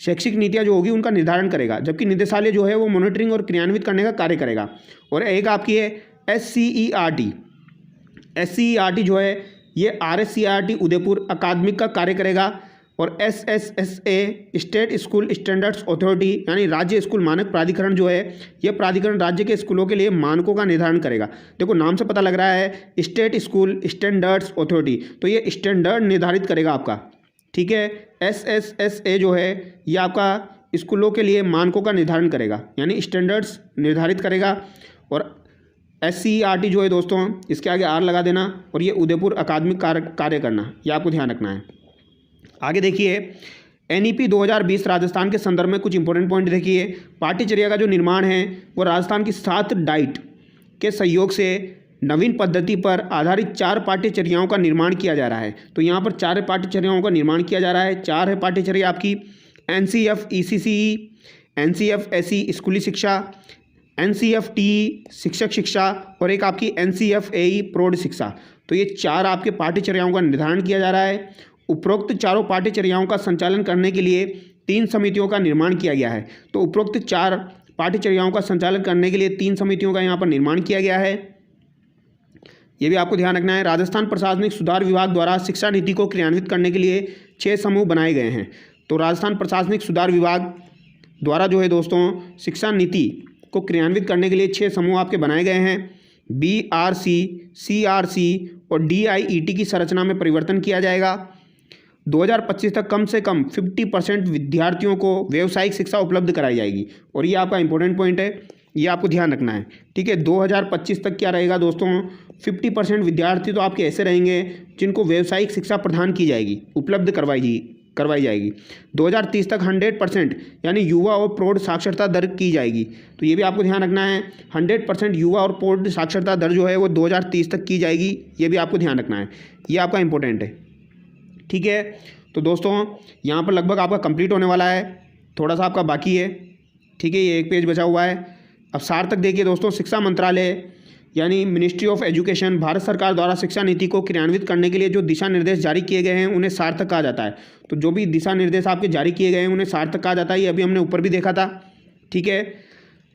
शैक्षिक नीतियाँ जो होगी उनका निर्धारण करेगा, जबकि निदेशालय जो है वो मॉनिटरिंग और क्रियान्वित करने का कार्य करेगा। और एक आपकी है SCERT। SCERT जो है ये RSCERT उदयपुर अकादमिक का कार्य करेगा। और SSSA state school standards authority यानी राज्य स्कूल मानक प्राधिकरण जो है यह प्राधिकरण राज्य के स्कूलों के लिए मानकों का निर्धारण करेगा। देखो नाम से पता लग रहा है स्टेट स्कूल स्टैंडर्ड्स अथॉरिटी, तो ये स्टैंडर्ड निर्धारित करेगा आपका, ठीक है। SSSA जो है ये आपका स्कूलों के लिए मानकों का निर्धारण करेगा यानी स्टैंडर्ड्स निर्धारित करेगा। और SCERT जो है दोस्तों इसके आगे R लगा देना और ये उदयपुर अकादमिक कार्य करना, ये आपको ध्यान रखना है। आगे देखिए NEP 2020 राजस्थान के संदर्भ में कुछ इंपॉर्टेंट पॉइंट देखिए। पाठ्यचर्या का जो निर्माण है वो राजस्थान की 7 डाइट के सहयोग से नवीन पद्धति पर आधारित 4 पाठ्यचर्याओं का निर्माण किया जा रहा है। तो यहाँ पर 4 पाठ्यचर्याओं का निर्माण किया जा रहा है। 4 है पाठ्यचर्या आपकी NCF ECCE, NCF SE स्कूली शिक्षा, NCF TE शिक्षक शिक्षा और एक आपकी NCF AE प्रौढ़ शिक्षा। तो ये 4 आपके पाठ्यचर्याओं का निर्धारण किया जा रहा है। उपरोक्त चारों पाठ्यचर्याओं का संचालन करने के लिए 3 समितियों का निर्माण किया गया है। तो उपरोक्त 4 पाठ्यचर्याओं का संचालन करने के लिए 3 समितियों का यहाँ पर निर्माण किया गया है, ये भी आपको ध्यान रखना है। राजस्थान प्रशासनिक सुधार विभाग द्वारा शिक्षा नीति को क्रियान्वित करने के लिए 6 समूह बनाए गए हैं। तो राजस्थान प्रशासनिक सुधार विभाग द्वारा जो है दोस्तों शिक्षा नीति को क्रियान्वित करने के लिए 6 समूह आपके बनाए गए हैं। BRC, CRC और DIET की संरचना में परिवर्तन किया जाएगा। 2025 तक कम से कम 50% विद्यार्थियों को व्यावसायिक शिक्षा उपलब्ध कराई जाएगी। और ये आपका इंपॉर्टेंट पॉइंट है, ये आपको ध्यान रखना है, ठीक है। 2025 तक क्या रहेगा दोस्तों, 50% विद्यार्थी तो आपके ऐसे रहेंगे जिनको व्यावसायिक शिक्षा प्रदान की जाएगी, उपलब्ध करवाई जाएगी। 2030 तक 100% यानी युवा और प्रौढ़ साक्षरता दर की जाएगी। तो ये भी आपको ध्यान रखना है, 100% युवा और प्रौढ़ साक्षरता दर जो है वो 2030 तक की जाएगी, ये भी आपको ध्यान रखना है, ये आपका इंपॉर्टेंट है, ठीक है। तो दोस्तों यहाँ पर लगभग आपका कंप्लीट होने वाला है, थोड़ा सा आपका बाकी है, ठीक है। ये एक पेज बचा हुआ है। अब सार्थक देखिए दोस्तों, शिक्षा मंत्रालय यानी मिनिस्ट्री ऑफ एजुकेशन भारत सरकार द्वारा शिक्षा नीति को क्रियान्वित करने के लिए जो दिशा निर्देश जारी किए गए हैं उन्हें सार्थक कहा जाता है। तो जो भी दिशा निर्देश आपके जारी किए गए हैं उन्हें सार्थक कहा जाता है, ये अभी हमने ऊपर भी देखा था, ठीक है।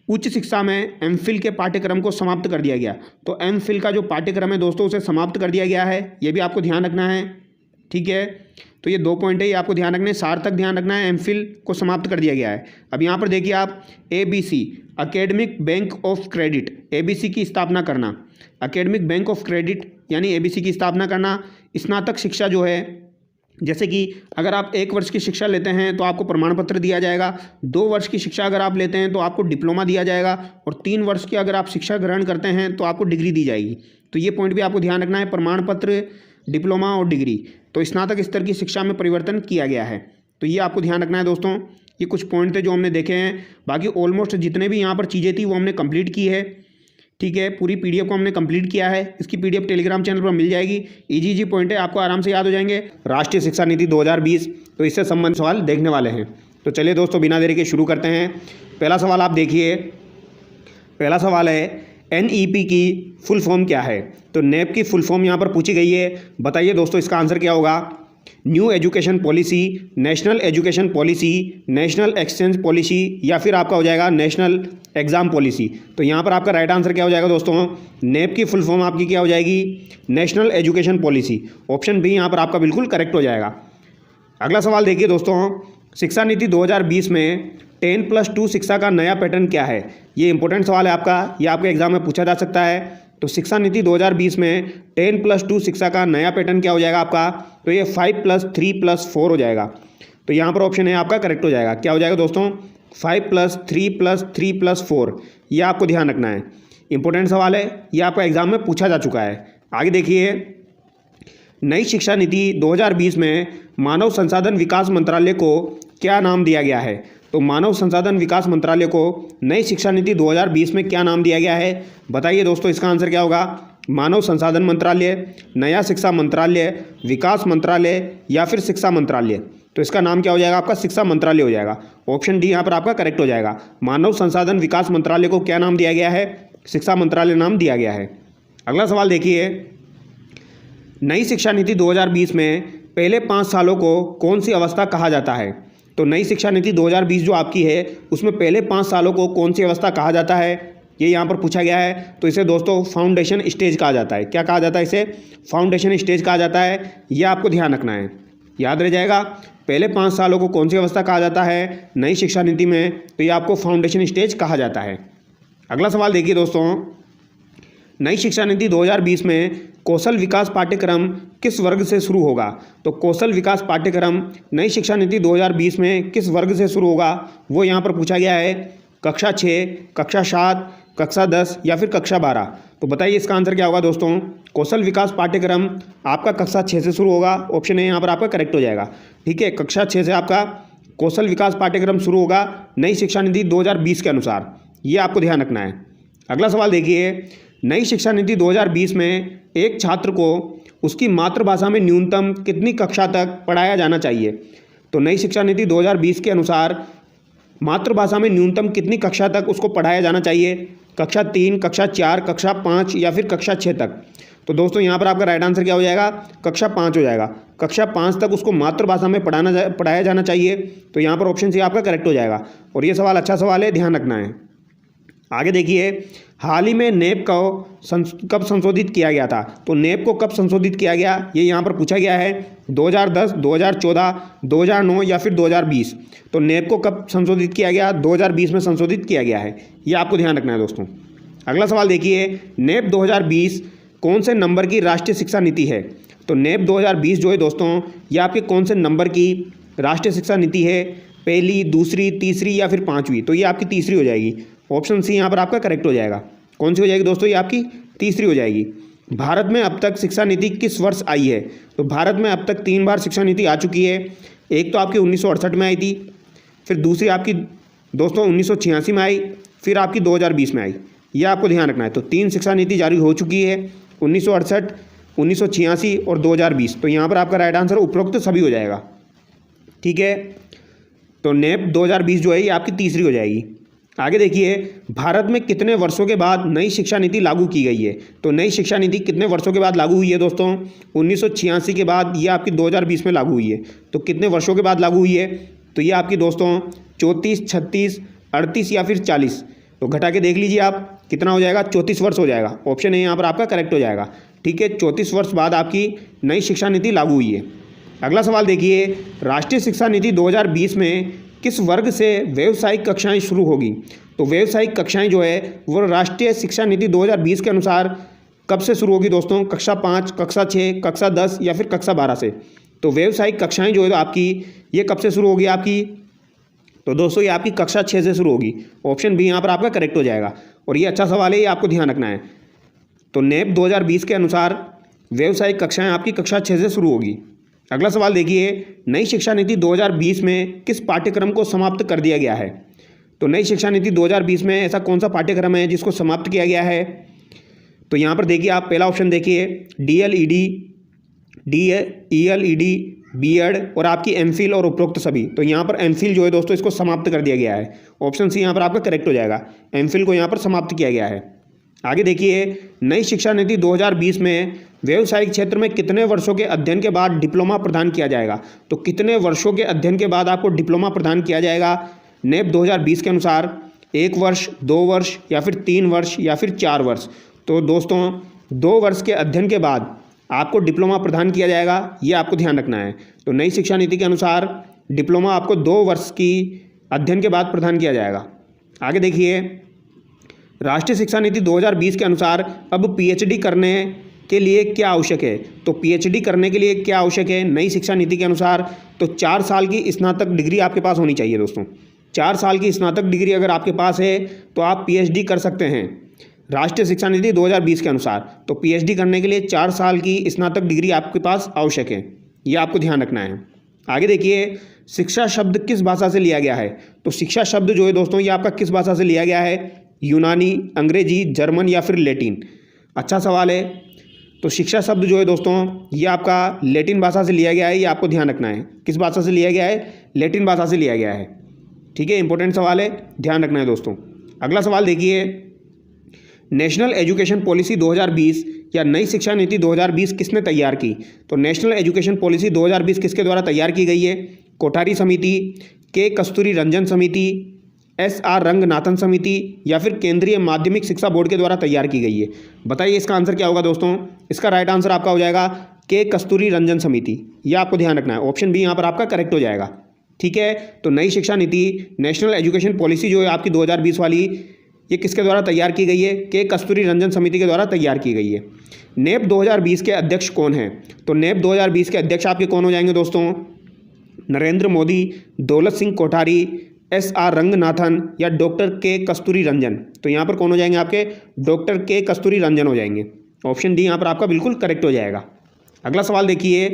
उच्च शिक्षा में MPhil के पाठ्यक्रम को समाप्त कर दिया गया। तो MPhil का जो पाठ्यक्रम है दोस्तों उसे समाप्त कर दिया गया है, ये भी आपको ध्यान रखना है, ठीक है। तो ये 2 पॉइंट है, ये आपको ध्यान रखना है। सार्थक ध्यान रखना है, MPhil को समाप्त कर दिया गया है। अब यहाँ पर देखिए आप ABC academic bank of credit, ABC की स्थापना करना, एकेडमिक बैंक ऑफ क्रेडिट यानी ABC की स्थापना करना। स्नातक शिक्षा जो है, जैसे कि अगर आप 1 वर्ष की शिक्षा लेते हैं तो आपको प्रमाण पत्र दिया जाएगा, 2 वर्ष की शिक्षा अगर आप लेते हैं तो आपको डिप्लोमा दिया जाएगा, और 3 वर्ष की अगर आप शिक्षा ग्रहण करते हैं तो आपको डिग्री दी जाएगी। तो ये पॉइंट भी आपको ध्यान रखना है, प्रमाण पत्र, डिप्लोमा और डिग्री। तो स्नातक स्तर की शिक्षा में परिवर्तन किया गया है, तो ये आपको ध्यान रखना है दोस्तों। ये कुछ पॉइंट थे जो हमने देखे हैं, बाकी ऑलमोस्ट जितने भी यहाँ पर चीज़ें थी वो हमने कंप्लीट की है, ठीक है। पूरी PDF को हमने कंप्लीट किया है, इसकी PDF टेलीग्राम चैनल पर मिल जाएगी। इजी पॉइंट है, आपको आराम से याद हो जाएंगे। राष्ट्रीय शिक्षा नीति 2020, तो इससे संबंधित सवाल देखने वाले हैं। तो चलिए दोस्तों बिना देरी के शुरू करते हैं। पहला सवाल आप देखिए, पहला सवाल है NEP की फुल फॉर्म क्या है। तो NEP की फुल फॉर्म यहाँ पर पूछी गई है, बताइए दोस्तों इसका आंसर क्या होगा। New education policy, national Education policy, national exchange policy, या फिर आपका हो जाएगा नेशनल एग्जाम पॉलिसी। तो यहाँ पर आपका राइट आंसर क्या हो जाएगा दोस्तों, NEP की फुल फॉर्म आपकी क्या हो जाएगी, National Education Policy. Option B यहाँ पर आपका बिल्कुल करेक्ट हो जाएगा। अगला सवाल देखिए दोस्तों, शिक्षा नीति 2020 में 10+2 शिक्षा का नया पैटर्न क्या है। ये इंपॉर्टेंट सवाल है आपका, ये आपके एग्जाम में पूछा जा सकता है। तो शिक्षा नीति 2020 में 10+2 शिक्षा का नया पैटर्न क्या हो जाएगा आपका, तो ये 5+3+4 हो जाएगा। तो यहाँ पर ऑप्शन है आपका करेक्ट हो जाएगा। क्या हो जाएगा दोस्तों, 5+3+3+4, ये आपको ध्यान रखना है, इंपॉर्टेंट सवाल है, ये आपका एग्जाम में पूछा जा चुका है। आगे देखिए, नई शिक्षा नीति 2020 में मानव संसाधन विकास मंत्रालय को क्या नाम दिया गया है। तो मानव संसाधन विकास मंत्रालय को नई शिक्षा नीति 2020 में क्या नाम दिया गया है, बताइए दोस्तों इसका आंसर क्या होगा। मानव संसाधन मंत्रालय, नया शिक्षा मंत्रालय, विकास मंत्रालय, या फिर शिक्षा मंत्रालय। तो इसका नाम क्या हो जाएगा आपका, शिक्षा मंत्रालय हो जाएगा। ऑप्शन डी यहाँ पर आपका करेक्ट हो जाएगा। मानव संसाधन विकास मंत्रालय को क्या नाम दिया गया है, शिक्षा मंत्रालय नाम दिया गया है। अगला सवाल देखिए, नई शिक्षा नीति 2020 में पहले 5 सालों को कौन सी अवस्था कहा जाता है। तो नई शिक्षा नीति 2020 जो आपकी है उसमें पहले 5 सालों को कौन सी अवस्था कहा जाता है, ये यहाँ पर पूछा गया है। तो इसे दोस्तों फाउंडेशन स्टेज कहा जाता है। क्या कहा जाता है? इसे फाउंडेशन स्टेज कहा जाता है। यह आपको ध्यान रखना है, याद रह जाएगा। पहले 5 सालों को कौन सी अवस्था कहा जाता है नई शिक्षा नीति में, तो ये आपको फाउंडेशन स्टेज कहा जाता है। अगला सवाल देखिए दोस्तों, नई शिक्षा नीति 2020 में कौशल विकास पाठ्यक्रम किस वर्ग से शुरू होगा? तो कौशल विकास पाठ्यक्रम नई शिक्षा नीति 2020 में किस वर्ग से शुरू होगा वो यहाँ पर पूछा गया है। कक्षा 6, कक्षा 7, कक्षा 10 या फिर कक्षा 12। तो बताइए इसका आंसर क्या होगा दोस्तों। कौशल विकास पाठ्यक्रम आपका कक्षा 6 से शुरू होगा। ऑप्शन ए यहाँ पर आपका करेक्ट हो जाएगा। ठीक है, कक्षा 6 से आपका कौशल विकास पाठ्यक्रम शुरू होगा नई शिक्षा नीति 2020 के अनुसार। ये आपको ध्यान रखना है। अगला सवाल देखिए, नई शिक्षा नीति 2020 में एक छात्र को उसकी मातृभाषा में न्यूनतम कितनी कक्षा तक पढ़ाया जाना चाहिए? तो नई शिक्षा नीति 2020 के अनुसार मातृभाषा में न्यूनतम कितनी कक्षा तक उसको पढ़ाया जाना चाहिए? कक्षा 3, कक्षा 4, कक्षा 5 या फिर कक्षा 6 तक? तो दोस्तों यहाँ पर आपका राइट आंसर क्या हो जाएगा? कक्षा 5 हो जाएगा। कक्षा 5 तक उसको मातृभाषा में पढ़ाया जाना चाहिए। तो यहाँ पर ऑप्शन सी आपका करेक्ट हो जाएगा। और ये सवाल अच्छा सवाल है, ध्यान रखना है। आगे देखिए, हाल ही में नेप को कब संशोधित किया गया था? तो नेप को कब संशोधित किया गया ये यहाँ पर पूछा गया है। 2010, 2014, 2009 या फिर 2020। तो नेप को कब संशोधित किया गया? 2020 में संशोधित किया गया है। ये आपको ध्यान रखना है दोस्तों। अगला सवाल देखिए, नेप 2020 कौन से नंबर की राष्ट्रीय शिक्षा नीति है? तो नेप 2020 जो है दोस्तों ये आपके कौन से नंबर की राष्ट्रीय शिक्षा नीति है? पहली, दूसरी, तीसरी या फिर 5वीं? तो ये आपकी तीसरी हो जाएगी। ऑप्शन सी यहाँ पर आपका करेक्ट हो जाएगा। कौन सी हो जाएगी दोस्तों? ये आपकी तीसरी हो जाएगी। भारत में अब तक शिक्षा नीति किस वर्ष आई है? तो भारत में अब तक 3 बार शिक्षा नीति आ चुकी है। एक तो आपकी 1968 में आई थी, फिर दूसरी आपकी दोस्तों 1986 में आई, फिर आपकी 2020 में आई। यह आपको ध्यान रखना है। तो 3 शिक्षा नीति जारी हो चुकी है, 1968, 1986 और 2020। तो यहाँ पर आपका राइट आंसर उपरोक्त सभी हो जाएगा। ठीक है, तो नेप 2020 जो है ये आपकी तीसरी हो जाएगी। आगे देखिए, भारत में कितने वर्षों के बाद नई शिक्षा नीति लागू की गई है? तो नई शिक्षा नीति कितने वर्षों के बाद लागू हुई है दोस्तों? 1986 के बाद ये आपकी 2020 में लागू हुई है। तो कितने वर्षों के बाद लागू हुई है? तो ये आपकी दोस्तों 34, 36, 38 या फिर 40। तो घटा के देख लीजिए आप कितना हो जाएगा। 34 वर्ष हो जाएगा। ऑप्शन है यहाँ पर आपका करेक्ट हो जाएगा। ठीक है, 34 वर्ष बाद आपकी नई शिक्षा नीति लागू हुई है। अगला सवाल देखिए, राष्ट्रीय शिक्षा नीति 2020 में किस वर्ग से व्यावसायिक कक्षाएं शुरू होगी? तो व्यावसायिक कक्षाएं जो है वो राष्ट्रीय शिक्षा नीति 2020 के अनुसार कब से शुरू होगी दोस्तों? कक्षा 5, कक्षा 6, कक्षा 10 या फिर कक्षा 12 से? तो व्यावसायिक कक्षाएं जो है आपकी ये कब से शुरू होगी आपकी? तो दोस्तों ये आपकी कक्षा 6 से शुरू होगी। ऑप्शन बी यहाँ पर आपका करेक्ट हो जाएगा। और ये अच्छा सवाल है, ये आपको ध्यान रखना है। तो नेप 2020 के अनुसार व्यावसायिक कक्षाएँ आपकी कक्षा 6 से शुरू होगी। अगला सवाल देखिए, नई शिक्षा नीति 2020 में किस पाठ्यक्रम को समाप्त कर दिया गया है? तो नई शिक्षा नीति 2020 में ऐसा कौन सा पाठ्यक्रम है जिसको समाप्त किया गया है? तो यहाँ पर देखिए आप पहला ऑप्शन देखिए, DLED, ELED, बीएड और आपकी एमफिल और उपरोक्त सभी। तो यहाँ पर एमफिल जो है दोस्तों इसको समाप्त कर दिया गया है। ऑप्शन सी यहाँ पर आपका करेक्ट हो जाएगा। एमफिल को यहाँ पर समाप्त किया गया है। आगे देखिए, नई शिक्षा नीति 2020 में व्यावसायिक क्षेत्र में कितने वर्षों के अध्ययन के बाद डिप्लोमा प्रदान किया जाएगा? तो कितने वर्षों के अध्ययन के बाद आपको डिप्लोमा प्रदान किया जाएगा नेप 2020 के अनुसार? 1 वर्ष, 2 वर्ष या फिर 3 वर्ष या फिर 4 वर्ष? तो दोस्तों 2 वर्ष के अध्ययन के बाद आपको डिप्लोमा प्रदान किया जाएगा। ये आपको ध्यान रखना है। तो नई शिक्षा नीति के अनुसार डिप्लोमा आपको 2 वर्ष की अध्ययन के बाद प्रदान किया जाएगा। आगे देखिए, राष्ट्रीय शिक्षा नीति 2020 के अनुसार अब PhD करने के लिए क्या आवश्यक है? तो PhD करने के लिए क्या आवश्यक है नई शिक्षा नीति के अनुसार? तो 4 साल की स्नातक डिग्री आपके पास होनी चाहिए दोस्तों। 4 साल की स्नातक डिग्री अगर आपके पास है तो आप PhD कर सकते हैं राष्ट्रीय शिक्षा नीति 2020 के अनुसार। तो PhD करने के लिए 4 साल की स्नातक डिग्री आपके पास आवश्यक है। ये आपको ध्यान रखना है। आगे देखिए, शिक्षा शब्द किस भाषा से लिया गया है? तो शिक्षा शब्द जो है दोस्तों ये आपका किस भाषा से लिया गया है? यूनानी, अंग्रेजी, जर्मन या फिर लैटिन? अच्छा सवाल है। तो शिक्षा शब्द जो है दोस्तों ये आपका लैटिन भाषा से लिया गया है। ये आपको ध्यान रखना है। किस भाषा से लिया गया है? लैटिन भाषा से लिया गया है। ठीक है, इंपॉर्टेंट सवाल है, ध्यान रखना है दोस्तों। अगला सवाल देखिए, नेशनल एजुकेशन पॉलिसी 2020 या नई शिक्षा नीति 2020 किसने तैयार की? तो नेशनल एजुकेशन पॉलिसी 2020 किसके द्वारा तैयार की गई है? कोठारी समिति, के कस्तूरी रंजन समिति, SR रंगनाथन समिति या फिर केंद्रीय माध्यमिक शिक्षा बोर्ड के द्वारा तैयार की गई है। बताइए इसका आंसर क्या होगा दोस्तों। इसका राइट आंसर आपका हो जाएगा के कस्तूरी रंजन समिति। यह आपको ध्यान रखना है, ऑप्शन बी यहाँ पर आपका करेक्ट हो जाएगा। ठीक है, तो नई शिक्षा नीति, नेशनल एजुकेशन पॉलिसी जो है आपकी 2020 वाली, ये किसके द्वारा तैयार की गई है? के कस्तूरी रंजन समिति के द्वारा तैयार की गई है। नेप 2020 के अध्यक्ष कौन हैं? तो नेप 2020 के अध्यक्ष आपके कौन हो जाएंगे दोस्तों? नरेंद्र मोदी, दौलत सिंह कोठारी, SR रंगनाथन या डॉक्टर के कस्तूरी रंजन। तो यहाँ पर कौन हो जाएंगे आपके? डॉक्टर के कस्तूरी रंजन हो जाएंगे। ऑप्शन डी यहाँ पर आपका बिल्कुल करेक्ट हो जाएगा। अगला सवाल देखिए,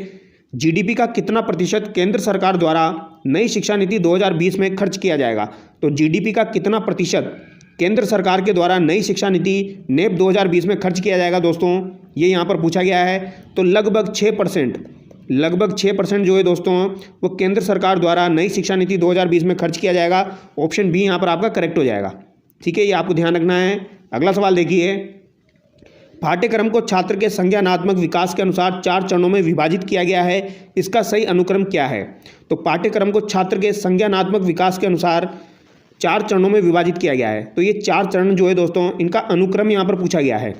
GDP का कितना प्रतिशत केंद्र सरकार द्वारा नई शिक्षा नीति 2020 में खर्च किया जाएगा? तो GDP का कितना प्रतिशत केंद्र सरकार के द्वारा नई शिक्षा नीति नेप 2020 में खर्च किया जाएगा दोस्तों, ये यहाँ पर पूछा गया है। तो लगभग 6% जो है दोस्तों वो केंद्र सरकार द्वारा नई शिक्षा नीति 2020 में खर्च किया जाएगा। ऑप्शन बी यहाँ पर आपका करेक्ट हो जाएगा। ठीक है, ये आपको ध्यान रखना है। अगला सवाल देखिए, पाठ्यक्रम को छात्र के संज्ञानात्मक विकास के अनुसार 4 चरणों में विभाजित किया गया है, इसका सही अनुक्रम क्या है? तो पाठ्यक्रम को छात्र के संज्ञानात्मक विकास के अनुसार 4 चरणों में विभाजित किया गया है। तो ये 4 चरण जो है दोस्तों, इनका अनुक्रम यहाँ पर पूछा गया है।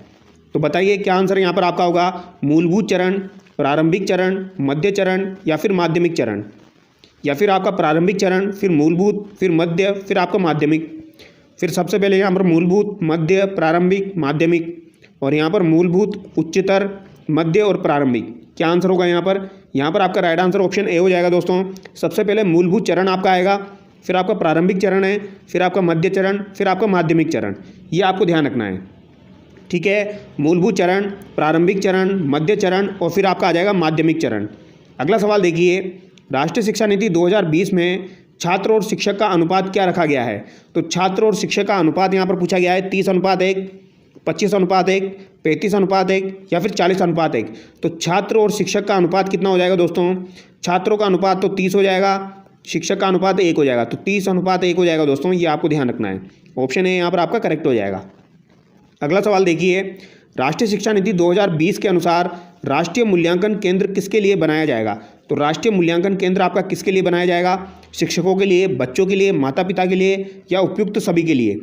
तो बताइए क्या आंसर यहाँ पर आपका होगा? मूलभूत चरण, प्रारंभिक चरण, मध्य चरण या फिर माध्यमिक चरण, या फिर आपका प्रारंभिक चरण, फिर मूलभूत, फिर मध्य, फिर आपका माध्यमिक। फिर सबसे पहले यहाँ पर मूलभूत, मध्य, प्रारंभिक, माध्यमिक, और यहाँ पर मूलभूत, उच्चतर, मध्य और प्रारंभिक। क्या आंसर होगा यहाँ पर? यहाँ पर आपका राइट आंसर ऑप्शन ए हो जाएगा दोस्तों। सबसे पहले मूलभूत चरण आपका आएगा, फिर आपका प्रारंभिक चरण है, फिर आपका मध्य चरण, फिर आपका माध्यमिक चरण। ये आपको ध्यान रखना है। ठीक है, मूलभूत चरण, प्रारंभिक चरण, मध्य चरण और फिर आपका आ जाएगा माध्यमिक चरण। अगला सवाल देखिए, राष्ट्रीय शिक्षा नीति 2020 में छात्र और शिक्षक का अनुपात क्या रखा गया है? तो छात्र और शिक्षक का अनुपात यहाँ पर पूछा गया है 30:1, 25:1, 35:1 या फिर 40:1। तो छात्र और शिक्षक का अनुपात कितना हो जाएगा दोस्तों? छात्रों का अनुपात तो 30 हो जाएगा, शिक्षक का अनुपात 1 हो जाएगा। तो 30:1 हो जाएगा दोस्तों, ये आपको ध्यान रखना है। ऑप्शन ए यहाँ पर आपका करेक्ट हो जाएगा। अगला सवाल देखिए, राष्ट्रीय शिक्षा नीति 2020 के अनुसार राष्ट्रीय मूल्यांकन केंद्र किसके लिए बनाया जाएगा? तो राष्ट्रीय मूल्यांकन केंद्र आपका किसके लिए बनाया जाएगा? शिक्षकों के लिए, बच्चों के लिए, माता पिता के लिए या उपयुक्त सभी के लिए?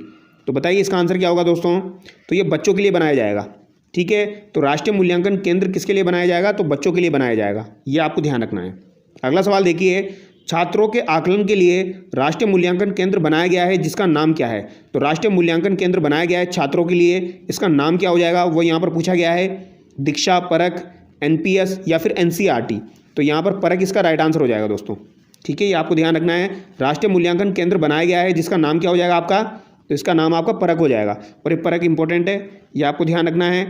तो बताइए इसका आंसर क्या होगा दोस्तों। तो ये बच्चों के लिए बनाया जाएगा। ठीक है, तो राष्ट्रीय मूल्यांकन केंद्र किसके लिए बनाया जाएगा? तो बच्चों के लिए बनाया जाएगा। ये आपको ध्यान रखना है। अगला सवाल देखिए, छात्रों के आकलन के लिए राष्ट्रीय मूल्यांकन केंद्र बनाया गया है, जिसका नाम क्या है? तो राष्ट्रीय मूल्यांकन केंद्र बनाया गया है छात्रों के लिए, इसका नाम क्या हो जाएगा? वो यहाँ पर पूछा गया है, दीक्षा, परख, NPS या फिर NCERT। तो यहाँ पर परख इसका राइट आंसर हो जाएगा दोस्तों। ठीक है, ये आपको ध्यान रखना है। राष्ट्रीय मूल्यांकन केंद्र बनाया गया है, जिसका नाम क्या हो जाएगा आपका? तो इसका नाम आपका परख हो जाएगा। और ये परख इंपॉर्टेंट है, ये आपको ध्यान रखना है।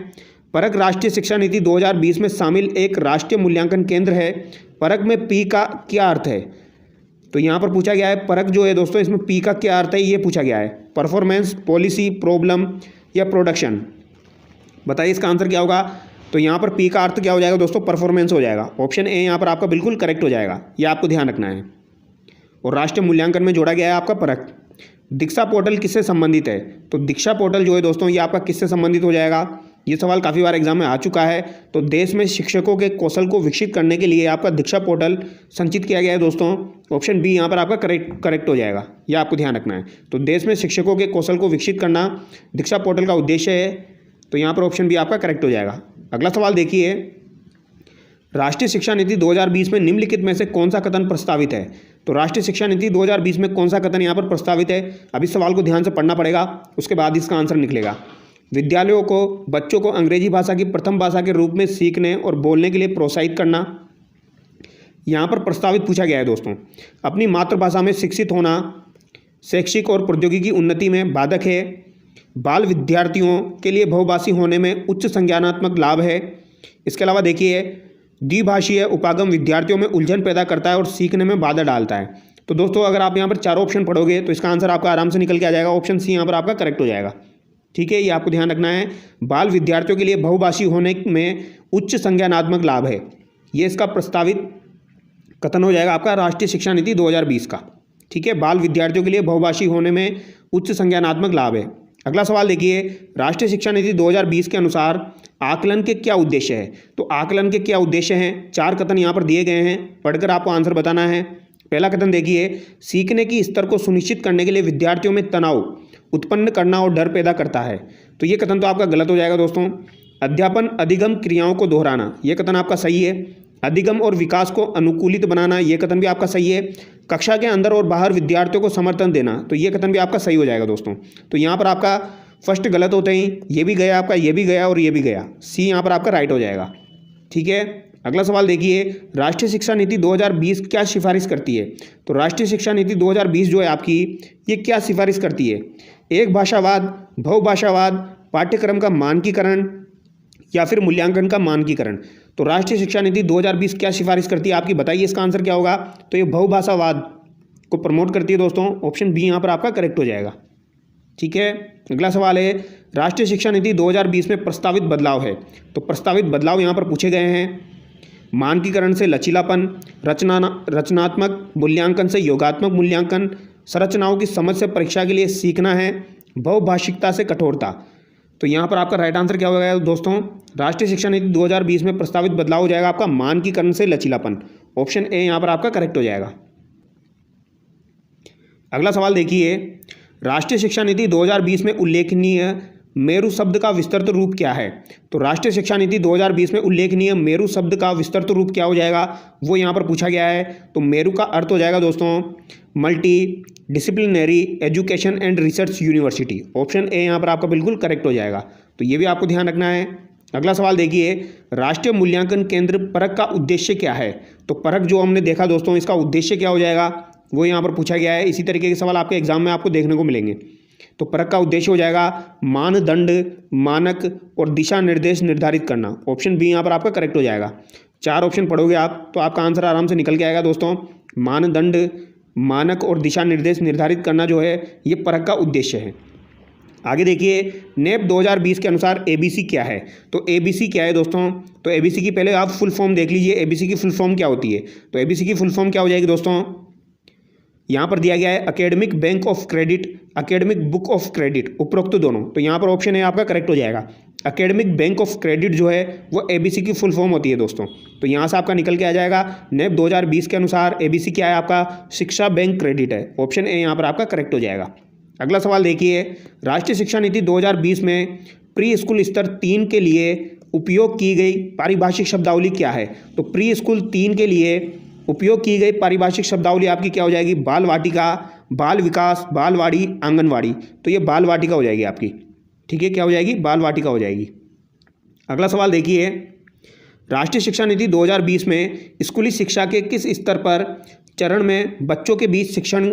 परख राष्ट्रीय शिक्षा नीति 2020 में शामिल एक राष्ट्रीय मूल्यांकन केंद्र है। परख में P का क्या अर्थ है? तो यहाँ पर पूछा गया है, परख जो है दोस्तों, इसमें P का क्या अर्थ है, ये पूछा गया है। परफॉर्मेंस, पॉलिसी, प्रॉब्लम या प्रोडक्शन? बताइए इसका आंसर क्या होगा। तो यहाँ पर P का अर्थ क्या हो जाएगा दोस्तों? परफॉर्मेंस हो जाएगा। ऑप्शन ए यहाँ पर आपका बिल्कुल करेक्ट हो जाएगा, ये आपको ध्यान रखना है। और राष्ट्रीय मूल्यांकन में जोड़ा गया है आपका परख। दीक्षा पोर्टल किससे संबंधित है? तो दीक्षा पोर्टल जो है दोस्तों, ये आपका किससे संबंधित हो जाएगा? ये सवाल काफ़ी बार एग्जाम में आ चुका है। तो देश में शिक्षकों के कौशल को विकसित करने के लिए आपका दीक्षा पोर्टल संचित किया गया है दोस्तों। ऑप्शन बी यहाँ पर आपका करेक्ट हो जाएगा, ये आपको ध्यान रखना है। तो देश में शिक्षकों के कौशल को विकसित करना दीक्षा पोर्टल का उद्देश्य है। तो यहाँ पर ऑप्शन बी आपका करेक्ट हो जाएगा। अगला सवाल देखिए, राष्ट्रीय शिक्षा नीति 2020 में निम्नलिखित में से कौन सा कथन प्रस्तावित है? तो राष्ट्रीय शिक्षा नीति 2020 में कौन सा कथन यहाँ पर प्रस्तावित है? अब इस सवाल को ध्यान से पढ़ना पड़ेगा, उसके बाद इसका आंसर निकलेगा। विद्यालयों को बच्चों को अंग्रेजी भाषा की प्रथम भाषा के रूप में सीखने और बोलने के लिए प्रोत्साहित करना, यहाँ पर प्रस्तावित पूछा गया है दोस्तों। अपनी मातृभाषा में शिक्षित होना शैक्षिक और प्रौद्योगिकी उन्नति में बाधक है। बाल विद्यार्थियों के लिए बहुभाषी होने में उच्च संज्ञानात्मक लाभ है। इसके अलावा देखिए, द्विभाषीय उपागम विद्यार्थियों में उलझन पैदा करता है और सीखने में बाधा डालता है। तो दोस्तों अगर आप यहाँ पर चारों ऑप्शन पढ़ोगे तो इसका आंसर आपका आराम से निकल के आ जाएगा। ऑप्शन सी यहाँ पर आपका करेक्ट हो जाएगा। ठीक है, ये आपको ध्यान रखना है। बाल विद्यार्थियों के लिए बहुभाषी होने में उच्च संज्ञानात्मक लाभ है, ये इसका प्रस्तावित कथन हो जाएगा आपका राष्ट्रीय शिक्षा नीति 2020 का। ठीक है, बाल विद्यार्थियों के लिए बहुभाषी होने में उच्च संज्ञानात्मक लाभ है। अगला सवाल देखिए, राष्ट्रीय शिक्षा नीति 2020 के अनुसार आकलन के क्या उद्देश्य है? तो आकलन के क्या उद्देश्य हैं? 4 कथन यहाँ पर दिए गए हैं, पढ़कर आपको आंसर बताना है। पहला कथन देखिए, सीखने की स्तर को सुनिश्चित करने के लिए विद्यार्थियों में तनाव उत्पन्न करना और डर पैदा करता है। तो ये कथन तो आपका गलत हो जाएगा दोस्तों। अध्यापन अधिगम क्रियाओं को दोहराना, ये कथन आपका सही है। अधिगम और विकास को अनुकूलित बनाना, ये कथन भी आपका सही है। कक्षा के अंदर और बाहर विद्यार्थियों को समर्थन देना, तो ये कथन भी आपका सही हो जाएगा दोस्तों। तो यहाँ पर आपका फर्स्ट गलत होते ही ये भी गया आपका, ये भी गया और ये भी गया, सी यहाँ पर आपका राइट हो जाएगा। ठीक है, अगला सवाल देखिए, राष्ट्रीय शिक्षा नीति 2020 क्या सिफारिश करती है? तो राष्ट्रीय शिक्षा नीति 2020 जो है आपकी, ये क्या सिफारिश करती है? एक भाषावाद, बहुभाषावाद, पाठ्यक्रम का मानकीकरण या फिर मूल्यांकन का मानकीकरण। तो राष्ट्रीय शिक्षा नीति 2020 क्या सिफारिश करती है आपकी, बताइए इसका आंसर क्या होगा? तो ये बहुभाषावाद को प्रमोट करती है दोस्तों, ऑप्शन बी यहाँ पर आपका करेक्ट हो जाएगा। ठीक है, अगला सवाल है, राष्ट्रीय शिक्षा नीति 2020 में प्रस्तावित बदलाव है। तो प्रस्तावित बदलाव यहाँ पर पूछे गए हैं, मानकीकरण से लचीलापन, रचनात्मक मूल्यांकन से योगात्मक मूल्यांकन, संरचनाओं की समझ से परीक्षा के लिए सीखना है, बहुभाषिकता से कठोरता। तो यहाँ पर आपका राइट आंसर क्या हो जाएगा दोस्तों? राष्ट्रीय शिक्षा नीति 2020 में प्रस्तावित बदलाव हो जाएगा आपका मानकीकरण से लचीलापन, ऑप्शन ए यहाँ पर आपका करेक्ट हो जाएगा। अगला सवाल देखिए, राष्ट्रीय शिक्षा नीति 2020 में उल्लेखनीय मेरु शब्द का विस्तृत रूप क्या है? तो राष्ट्रीय शिक्षा नीति 2020 में उल्लेखनीय मेरु शब्द का विस्तृत रूप क्या हो जाएगा, वो यहाँ पर पूछा गया है। तो मेरु का अर्थ हो जाएगा दोस्तों multi disciplinary education and research university, option A यहाँ पर आपका बिल्कुल करेक्ट हो जाएगा। तो ये भी आपको ध्यान रखना है। अगला सवाल देखिए, राष्ट्रीय मूल्यांकन केंद्र परख का उद्देश्य क्या है? तो परख जो हमने देखा दोस्तों, इसका उद्देश्य क्या हो जाएगा, वो यहाँ पर पूछा गया है। इसी तरीके के सवाल आपके एग्जाम में आपको देखने को मिलेंगे। तो परख का उद्देश्य हो जाएगा मानदंड, मानक और दिशा निर्देश निर्धारित करना, ऑप्शन बी यहाँ पर आपका करेक्ट हो जाएगा। 4 ऑप्शन पढ़ोगे आप तो आपका आंसर आराम से निकल के आएगा दोस्तों। मानदंड, मानक और दिशा निर्देश निर्धारित करना जो है ये परख का उद्देश्य है। आगे देखिए, नेप 2020 के अनुसार एबीसी क्या है? तो एबीसी क्या है दोस्तों? तो एबीसी की पहले आप फुल फॉर्म देख लीजिए, एबीसी की फुल फॉर्म क्या होती है? तो एबीसी की फुल फॉर्म क्या हो जाएगी दोस्तों? यहाँ पर दिया गया है academic bank of credit, academic book of credit, उपरोक्त दोनों। तो यहाँ पर ऑप्शन है आपका करेक्ट हो जाएगा। एकेडमिक बैंक ऑफ क्रेडिट जो है वो एबीसी की फुल फॉर्म होती है दोस्तों। तो यहाँ से आपका निकल के आ जाएगा नेप 2020 के अनुसार एबीसी क्या है आपका? शिक्षा बैंक क्रेडिट है, ऑप्शन ए यहाँ पर आपका करेक्ट हो जाएगा। अगला सवाल देखिए, राष्ट्रीय शिक्षा नीति 2020 में प्री स्कूल स्तर 3 के लिए उपयोग की गई पारिभाषिक शब्दावली क्या है? तो प्री स्कूल 3 के लिए उपयोग की गई पारिभाषिक शब्दावली आपकी क्या हो जाएगी? बाल वाटिका, बाल विकास, बालवाड़ी, आंगनवाड़ी। तो ये बाल वाटिका हो जाएगी आपकी। ठीक है, क्या हो जाएगी? बाल वाटिका हो जाएगी। अगला सवाल देखिए, राष्ट्रीय शिक्षा नीति 2020 में स्कूली शिक्षा के किस स्तर पर चरण में बच्चों के बीच शिक्षण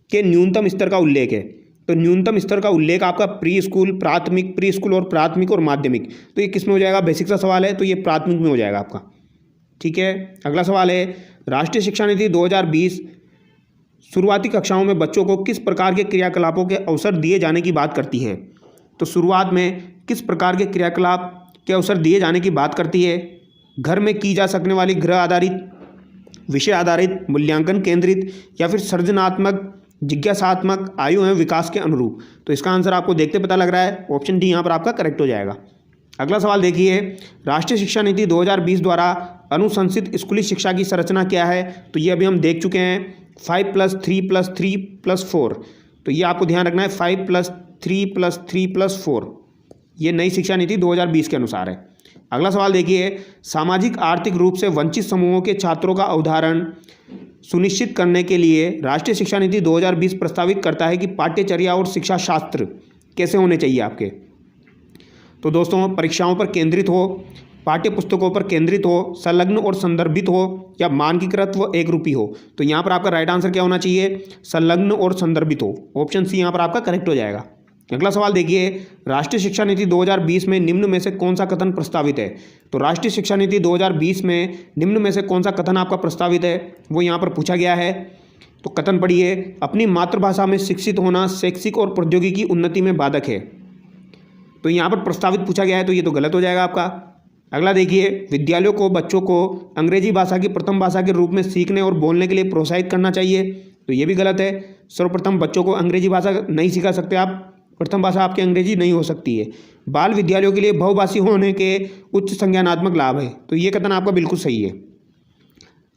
के न्यूनतम स्तर का उल्लेख है? तो न्यूनतम स्तर का उल्लेख आपका प्री स्कूल, प्राथमिक, प्री स्कूल और प्राथमिक और माध्यमिक। तो ये किस में हो जाएगा? बेसिक सा सवाल है, तो ये प्राथमिक में हो जाएगा आपका। ठीक है, अगला सवाल है, राष्ट्रीय शिक्षा नीति 2020 शुरुआती कक्षाओं में बच्चों को किस प्रकार के क्रियाकलापों के अवसर दिए जाने की बात करती है? तो शुरुआत में किस प्रकार के क्रियाकलाप के अवसर दिए जाने की बात करती है? घर में की जा सकने वाली गृह आधारित, विषय आधारित, मूल्यांकन केंद्रित या फिर सृजनात्मक, जिज्ञासात्मक, आयु एवं विकास के अनुरूप। तो इसका आंसर आपको देखते पता लग रहा है, ऑप्शन डी यहाँ पर आपका करेक्ट हो जाएगा। अगला सवाल देखिए, राष्ट्रीय शिक्षा नीति 2020 द्वारा अनुशंसित स्कूली शिक्षा की संरचना क्या है? तो ये अभी हम देख चुके हैं, 5+3+3+4। तो ये आपको ध्यान रखना है, 5+3+3+4, ये नई शिक्षा नीति 2020 के अनुसार है। अगला सवाल देखिए, सामाजिक आर्थिक रूप से वंचित समूहों के छात्रों का अवधारण सुनिश्चित करने के लिए राष्ट्रीय शिक्षा नीति 2020 प्रस्तावित करता है कि पाठ्यचर्या और शिक्षा शास्त्र कैसे होने चाहिए आपके? तो दोस्तों, परीक्षाओं पर केंद्रित हो, पाठ्य पुस्तकों पर केंद्रित हो, संलग्न और संदर्भित हो या मानकीकृत व एकरूपी हो। तो यहाँ पर आपका राइट आंसर क्या होना चाहिए? संलग्न और संदर्भित हो, ऑप्शन सी यहाँ पर आपका करेक्ट हो जाएगा। अगला सवाल देखिए, राष्ट्रीय शिक्षा नीति 2020 में निम्न में से कौन सा कथन प्रस्तावित है? तो राष्ट्रीय शिक्षा नीति 2020 में निम्न में से कौन सा कथन आपका प्रस्तावित है, वो यहाँ पर पूछा गया है। तो कथन पढ़िए, अपनी मातृभाषा में शिक्षित होना शैक्षिक और प्रौद्योगिकी उन्नति में बाधक है। तो यहाँ पर प्रस्तावित पूछा गया है, तो ये तो गलत हो जाएगा आपका। अगला देखिए, विद्यालयों को बच्चों को अंग्रेजी भाषा की प्रथम भाषा के रूप में सीखने और बोलने के लिए प्रोत्साहित करना चाहिए। तो ये भी गलत है। सर्वप्रथम बच्चों को अंग्रेजी भाषा नहीं सिखा सकते आप, प्रथम भाषा आपकी अंग्रेजी नहीं हो सकती है। बाल विद्यालयों के लिए बहुभाषी होने के उच्च संज्ञानात्मक लाभ है। तो ये कथन आपका बिल्कुल सही है।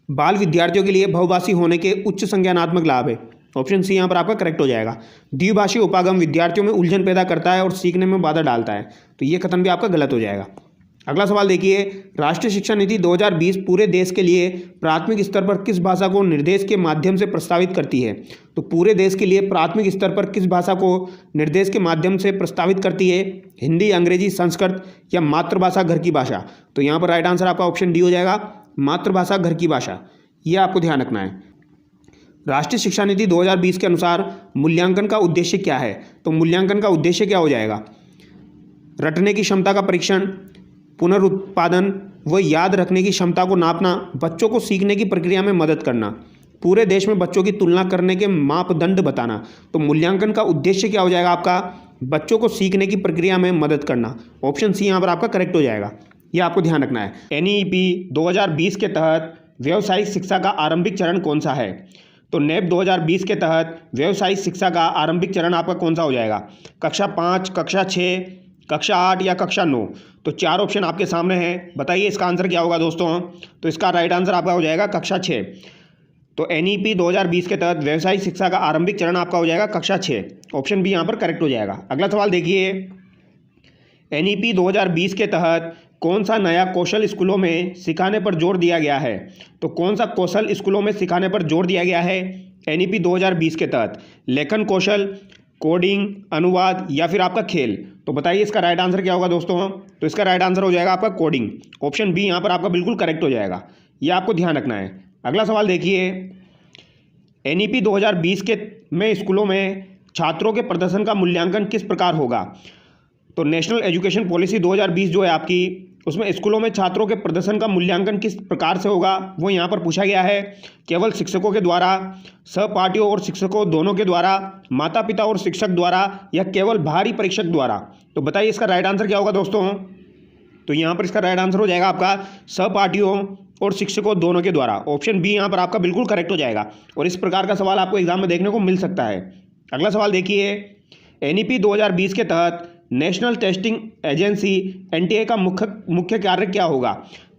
बाल विद्यार्थियों के लिए बहुभाषी होने के उच्च संज्ञानात्मक लाभ है। ऑप्शन सी यहाँ पर आपका करेक्ट हो जाएगा। द्विभाषी उपागम विद्यार्थियों में उलझन पैदा करता है और सीखने में बाधा डालता है, तो ये कथन भी आपका गलत हो जाएगा। अगला सवाल देखिए, राष्ट्रीय शिक्षा नीति 2020 पूरे देश के लिए प्राथमिक स्तर पर किस भाषा को निर्देश के माध्यम से प्रस्तावित करती है? तो पूरे देश के लिए प्राथमिक स्तर पर किस भाषा को निर्देश के माध्यम से प्रस्तावित करती है? हिंदी, अंग्रेजी, संस्कृत या मातृभाषा घर की भाषा? तो यहाँ पर राइट आंसर आपका ऑप्शन डी हो जाएगा, मातृभाषा घर की भाषा। ये आपको ध्यान रखना है। राष्ट्रीय शिक्षा नीति 2020 के अनुसार मूल्यांकन का उद्देश्य क्या है? तो मूल्यांकन का उद्देश्य क्या हो जाएगा? रटने की क्षमता का परीक्षण, पुनरुत्पादन व याद रखने की क्षमता को नापना, बच्चों को सीखने की प्रक्रिया में मदद करना, पूरे देश में बच्चों की तुलना करने के मापदंड बताना। तो मूल्यांकन का उद्देश्य क्या हो जाएगा आपका? बच्चों को सीखने की प्रक्रिया में मदद करना। ऑप्शन सी यहाँ पर आपका करेक्ट हो जाएगा। ये आपको ध्यान रखना है। NEP 2020 के तहत व्यावसायिक शिक्षा का आरंभिक चरण कौन सा है? तो NEP 2020 के तहत व्यावसायिक शिक्षा का आरंभिक चरण आपका कौन सा हो जाएगा? कक्षा 5, कक्षा 6, कक्षा 8 या कक्षा 9? तो चार ऑप्शन आपके सामने हैं, बताइए इसका आंसर क्या होगा दोस्तों? तो इसका राइट आंसर आपका हो जाएगा कक्षा 6। तो NEP 2020 के तहत व्यावसायिक शिक्षा का आरंभिक चरण आपका हो जाएगा कक्षा 6। ऑप्शन बी यहाँ पर करेक्ट हो जाएगा। अगला सवाल देखिए, NEP 2020 के तहत कौन सा नया कौशल स्कूलों में सिखाने पर जोर दिया गया है? तो कौन सा कौशल स्कूलों में सिखाने पर जोर दिया गया है NEP 2020 के तहत? लेखन कौशल, कोडिंग, अनुवाद या फिर आपका खेल? तो बताइए इसका राइट आंसर क्या होगा दोस्तों? तो इसका राइट आंसर हो जाएगा आपका कोडिंग। ऑप्शन बी यहाँ पर आपका बिल्कुल करेक्ट हो जाएगा। ये आपको ध्यान रखना है। अगला सवाल देखिए, NEP 2020 के में स्कूलों में छात्रों के प्रदर्शन का मूल्यांकन किस प्रकार होगा? तो नेशनल एजुकेशन पॉलिसी 2020 जो है आपकी, उसमें स्कूलों में छात्रों के प्रदर्शन का मूल्यांकन किस प्रकार से होगा वो यहाँ पर पूछा गया है। केवल शिक्षकों के द्वारा, सहपाठियों और शिक्षकों दोनों के द्वारा, माता पिता और शिक्षक द्वारा या केवल बाहरी परीक्षक द्वारा? तो बताइए इसका राइट आंसर क्या होगा दोस्तों? तो यहाँ पर इसका राइट आंसर हो जाएगा आपका सहपाठियों और शिक्षकों दोनों के द्वारा। ऑप्शन बी यहाँ पर आपका बिल्कुल करेक्ट हो जाएगा। और इस प्रकार का सवाल आपको एग्जाम में देखने को मिल सकता है। अगला सवाल देखिए, NEP 2020 के तहत नेशनल टेस्टिंग एजेंसी NTA का मुख्य कार्य क्या होगा?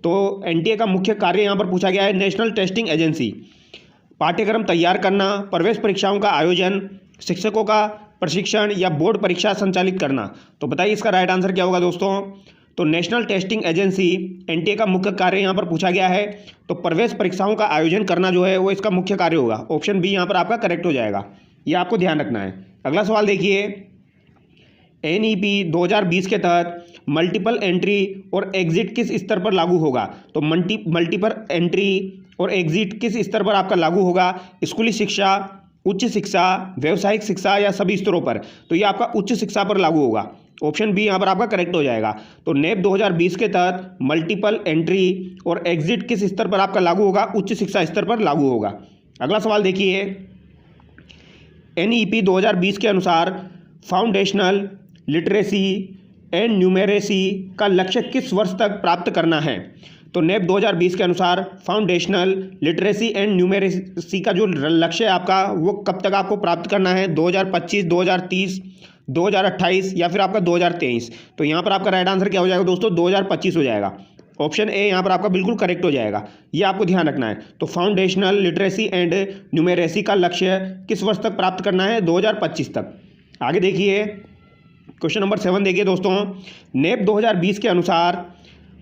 तो NTA का मुख्य कार्य यहाँ पर पूछा गया है, नेशनल टेस्टिंग एजेंसी पाठ्यक्रम तैयार करना, प्रवेश परीक्षाओं का आयोजन, शिक्षकों का प्रशिक्षण या बोर्ड परीक्षा संचालित करना? तो बताइए इसका राइट आंसर क्या होगा दोस्तों? तो नेशनल टेस्टिंग एजेंसी NTA का मुख्य कार्य यहाँ पर पूछा गया है, तो प्रवेश परीक्षाओं का आयोजन करना जो है वो इसका मुख्य कार्य होगा। ऑप्शन बी यहाँ पर आपका करेक्ट हो जाएगा। ये आपको ध्यान रखना है। अगला सवाल देखिए, NEP 2020 के तहत मल्टीपल एंट्री और एग्जिट किस स्तर पर लागू होगा? तो मल्टीपल एंट्री और एग्जिट किस स्तर पर आपका लागू होगा? स्कूली शिक्षा, उच्च शिक्षा, व्यावसायिक शिक्षा या सभी स्तरों पर? तो ये आपका उच्च शिक्षा पर लागू होगा। ऑप्शन बी यहाँ पर आपका करेक्ट हो जाएगा। तो NEP 2020 के तहत मल्टीपल एंट्री और एग्जिट किस स्तर पर आपका लागू होगा? उच्च शिक्षा स्तर पर लागू होगा। अगला सवाल देखिए, NEP 2020 के अनुसार फाउंडेशनल लिटरेसी एंड न्यूमेरेसी का लक्ष्य किस वर्ष तक प्राप्त करना है? तो NEP 2020 के अनुसार फाउंडेशनल लिटरेसी एंड न्यूमेरेसी का जो लक्ष्य है आपका वो कब तक आपको प्राप्त करना है? 2025, 2030, 2028 या फिर आपका 2023? तो यहाँ पर आपका राइट आंसर क्या हो जाएगा दोस्तों? 2025 हो जाएगा। ऑप्शन ए यहाँ पर आपका बिल्कुल करेक्ट हो जाएगा। ये आपको ध्यान रखना है। तो फाउंडेशनल लिटरेसी एंड न्यूमेरेसी का लक्ष्य किस वर्ष तक प्राप्त करना है? 2025 तक। आगे देखिए, क्वेश्चन नंबर 7 देखिए दोस्तों, NEP 2020 के अनुसार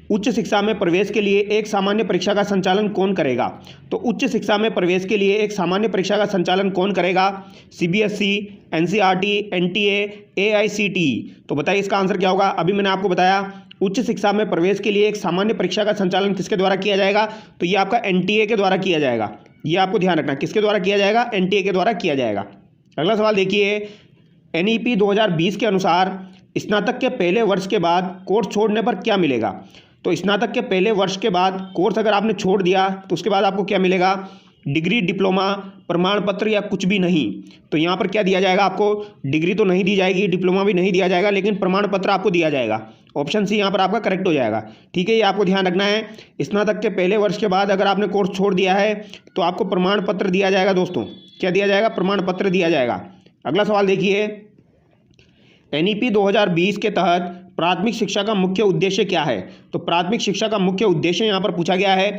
उच्च शिक्षा में प्रवेश के लिए एक सामान्य परीक्षा का संचालन कौन करेगा? तो उच्च शिक्षा में प्रवेश के लिए एक सामान्य परीक्षा का संचालन कौन करेगा? CBSE, NCERT, NTA, AICTE? तो बताइए इसका आंसर क्या होगा? अभी मैंने आपको बताया उच्च शिक्षा में प्रवेश के लिए एक सामान्य परीक्षा का संचालन किसके द्वारा किया जाएगा? तो ये आपका NTA के द्वारा किया जाएगा। ये आपको ध्यान रखना, किसके द्वारा किया जाएगा? NTA के द्वारा किया जाएगा। अगला सवाल देखिए, NEP 2020 के अनुसार स्नातक के पहले वर्ष के बाद कोर्स छोड़ने पर क्या मिलेगा? तो स्नातक के पहले वर्ष के बाद कोर्स अगर आपने छोड़ दिया तो उसके बाद आपको क्या मिलेगा? डिग्री, डिप्लोमा, प्रमाण पत्र या कुछ भी नहीं? तो यहाँ पर क्या दिया जाएगा आपको? डिग्री तो नहीं दी जाएगी, डिप्लोमा भी नहीं दिया जाएगा, लेकिन प्रमाण पत्र आपको दिया जाएगा। ऑप्शन सी यहाँ पर आपका करेक्ट हो जाएगा। ठीक है, ये आपको ध्यान रखना है। स्नातक के पहले वर्ष के बाद अगर आपने कोर्स छोड़ दिया है तो आपको प्रमाण पत्र दिया जाएगा दोस्तों। क्या दिया जाएगा? प्रमाण पत्र दिया जाएगा। अगला सवाल देखिए, NEP 2020 के तहत प्राथमिक शिक्षा का मुख्य उद्देश्य क्या है? तो प्राथमिक शिक्षा का मुख्य उद्देश्य यहाँ पर पूछा गया है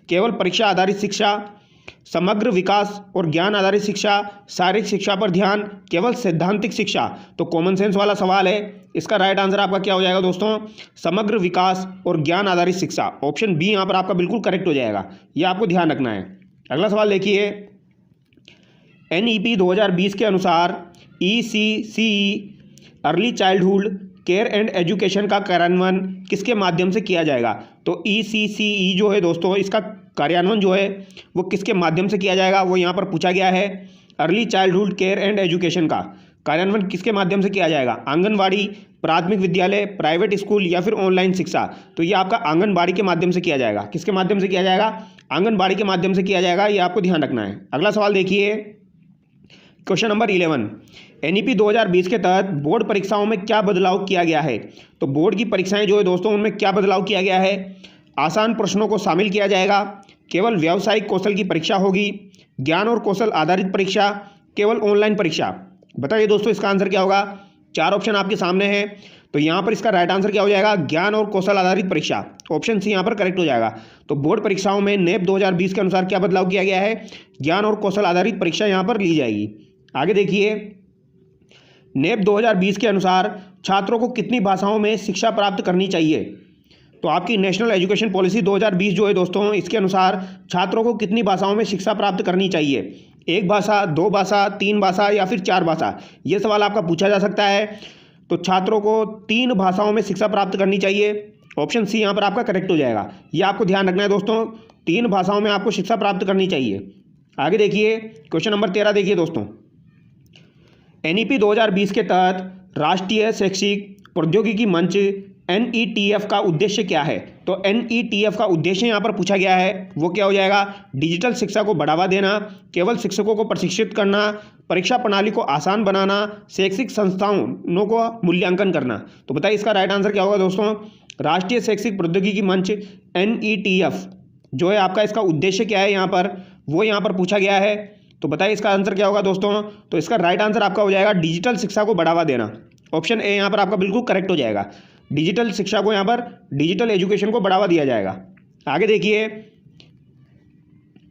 केवल परीक्षा आधारित शिक्षा, समग्र विकास और ज्ञान आधारित शिक्षा, शारीरिक शिक्षा पर ध्यान, केवल सैद्धांतिक शिक्षा। तो कॉमन सेंस वाला सवाल है, इसका राइट आंसर आपका क्या हो जाएगा दोस्तों? समग्र विकास और ज्ञान आधारित शिक्षा। ऑप्शन बी यहाँ पर आपका बिल्कुल करेक्ट हो जाएगा, ये आपको ध्यान रखना है। अगला सवाल देखिए, NEP 2020 के अनुसार ECCE early childhood care and education का कार्यान्वयन किसके माध्यम से किया जाएगा? तो ECCE जो है दोस्तों, इसका कार्यान्वयन जो है वो किसके माध्यम से किया जाएगा, वो यहाँ पर पूछा गया है। Early childhood care and education का कार्यान्वयन किसके माध्यम से किया जाएगा? आंगनवाड़ी, प्राथमिक विद्यालय, प्राइवेट स्कूल या फिर ऑनलाइन शिक्षा। तो ये आपका आंगनबाड़ी के माध्यम से किया जाएगा। किसके माध्यम से किया जाएगा? आंगनबाड़ी के माध्यम से किया जाएगा, ये आपको ध्यान रखना है। अगला सवाल देखिए, क्वेश्चन नंबर 11, NEP 2020 के तहत बोर्ड परीक्षाओं में क्या बदलाव किया गया है? तो बोर्ड की परीक्षाएं जो है दोस्तों, उनमें क्या बदलाव किया गया है? आसान प्रश्नों को शामिल किया जाएगा, केवल व्यावसायिक कौशल की परीक्षा होगी, ज्ञान और कौशल आधारित परीक्षा, केवल ऑनलाइन परीक्षा। बताइए दोस्तों इसका आंसर क्या होगा? 4 ऑप्शन आपके सामने हैं, तो यहाँ पर इसका राइट आंसर क्या हो जाएगा? ज्ञान और कौशल आधारित परीक्षा। ऑप्शन सी यहाँ पर करेक्ट हो जाएगा। तो बोर्ड परीक्षाओं में NEP 2020 के अनुसार क्या बदलाव किया गया है? ज्ञान और कौशल आधारित परीक्षा यहाँ पर ली जाएगी। आगे देखिए, NEP 2020 के अनुसार छात्रों को कितनी भाषाओं में शिक्षा प्राप्त करनी चाहिए? तो आपकी नेशनल एजुकेशन पॉलिसी 2020 जो है दोस्तों, इसके अनुसार छात्रों को कितनी भाषाओं में शिक्षा प्राप्त करनी चाहिए? 1 भाषा, 2 भाषा, 3 भाषा या फिर 4 भाषा? ये सवाल आपका पूछा जा सकता है। तो छात्रों को 3 भाषाओं में शिक्षा प्राप्त करनी चाहिए। ऑप्शन सी यहाँ पर आपका करेक्ट हो जाएगा। ये आपको ध्यान रखना है दोस्तों, 3 भाषाओं में आपको शिक्षा प्राप्त करनी चाहिए। आगे देखिए, क्वेश्चन नंबर 13 देखिए दोस्तों, NEP 2020 के तहत राष्ट्रीय शैक्षिक प्रौद्योगिकी मंच NETF का उद्देश्य क्या है? तो NETF का उद्देश्य यहाँ पर पूछा गया है, वो क्या हो जाएगा? डिजिटल शिक्षा को बढ़ावा देना, केवल शिक्षकों को प्रशिक्षित करना, परीक्षा प्रणाली को आसान बनाना, शैक्षिक संस्थानों को मूल्यांकन करना। तो बताइए इसका राइट आंसर क्या होगा दोस्तों? राष्ट्रीय शैक्षिक प्रौद्योगिकी मंच NETF जो है आपका, इसका उद्देश्य क्या है यहाँ पर, वो यहाँ पर पूछा गया है। तो बताइए इसका आंसर क्या होगा दोस्तों? तो इसका राइट आंसर आपका हो जाएगा डिजिटल शिक्षा को बढ़ावा देना। ऑप्शन ए यहाँ पर आपका बिल्कुल करेक्ट हो जाएगा। डिजिटल शिक्षा को यहाँ पर, डिजिटल एजुकेशन को बढ़ावा दिया जाएगा। आगे देखिए,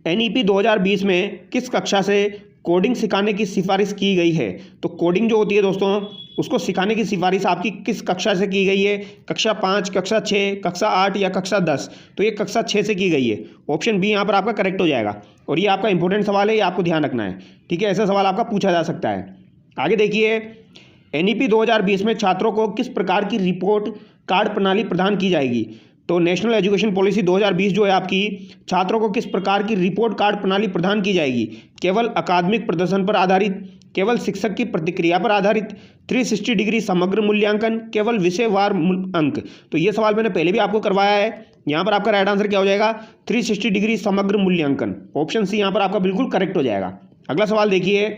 NEP 2020 में किस कक्षा से कोडिंग सिखाने की सिफारिश की गई है? तो कोडिंग जो होती है दोस्तों, उसको सिखाने की सिफारिश आपकी किस कक्षा से की गई है? कक्षा 5, कक्षा 6, कक्षा 8 या कक्षा 10? तो ये कक्षा 6 से की गई है। ऑप्शन बी यहाँ पर आपका करेक्ट हो जाएगा। और ये आपका इंपॉर्टेंट सवाल है, ये आपको ध्यान रखना है, ठीक है? ऐसा सवाल आपका पूछा जा सकता है। आगे देखिए, NEP 2020 में छात्रों को किस प्रकार की रिपोर्ट कार्ड प्रणाली प्रदान की जाएगी? तो नेशनल एजुकेशन पॉलिसी 2020 जो है आपकी, छात्रों को किस प्रकार की रिपोर्ट कार्ड प्रणाली प्रदान की जाएगी? केवल अकादमिक प्रदर्शन पर आधारित, केवल शिक्षक की प्रतिक्रिया पर आधारित, 360 डिग्री समग्र मूल्यांकन, केवल विषयवार अंक? तो ये सवाल मैंने पहले भी आपको करवाया है। यहाँ पर आपका राइट आंसर क्या हो जाएगा? 360 डिग्री समग्र मूल्यांकन। ऑप्शन सी यहाँ पर आपका बिल्कुल करेक्ट हो जाएगा। अगला सवाल देखिए,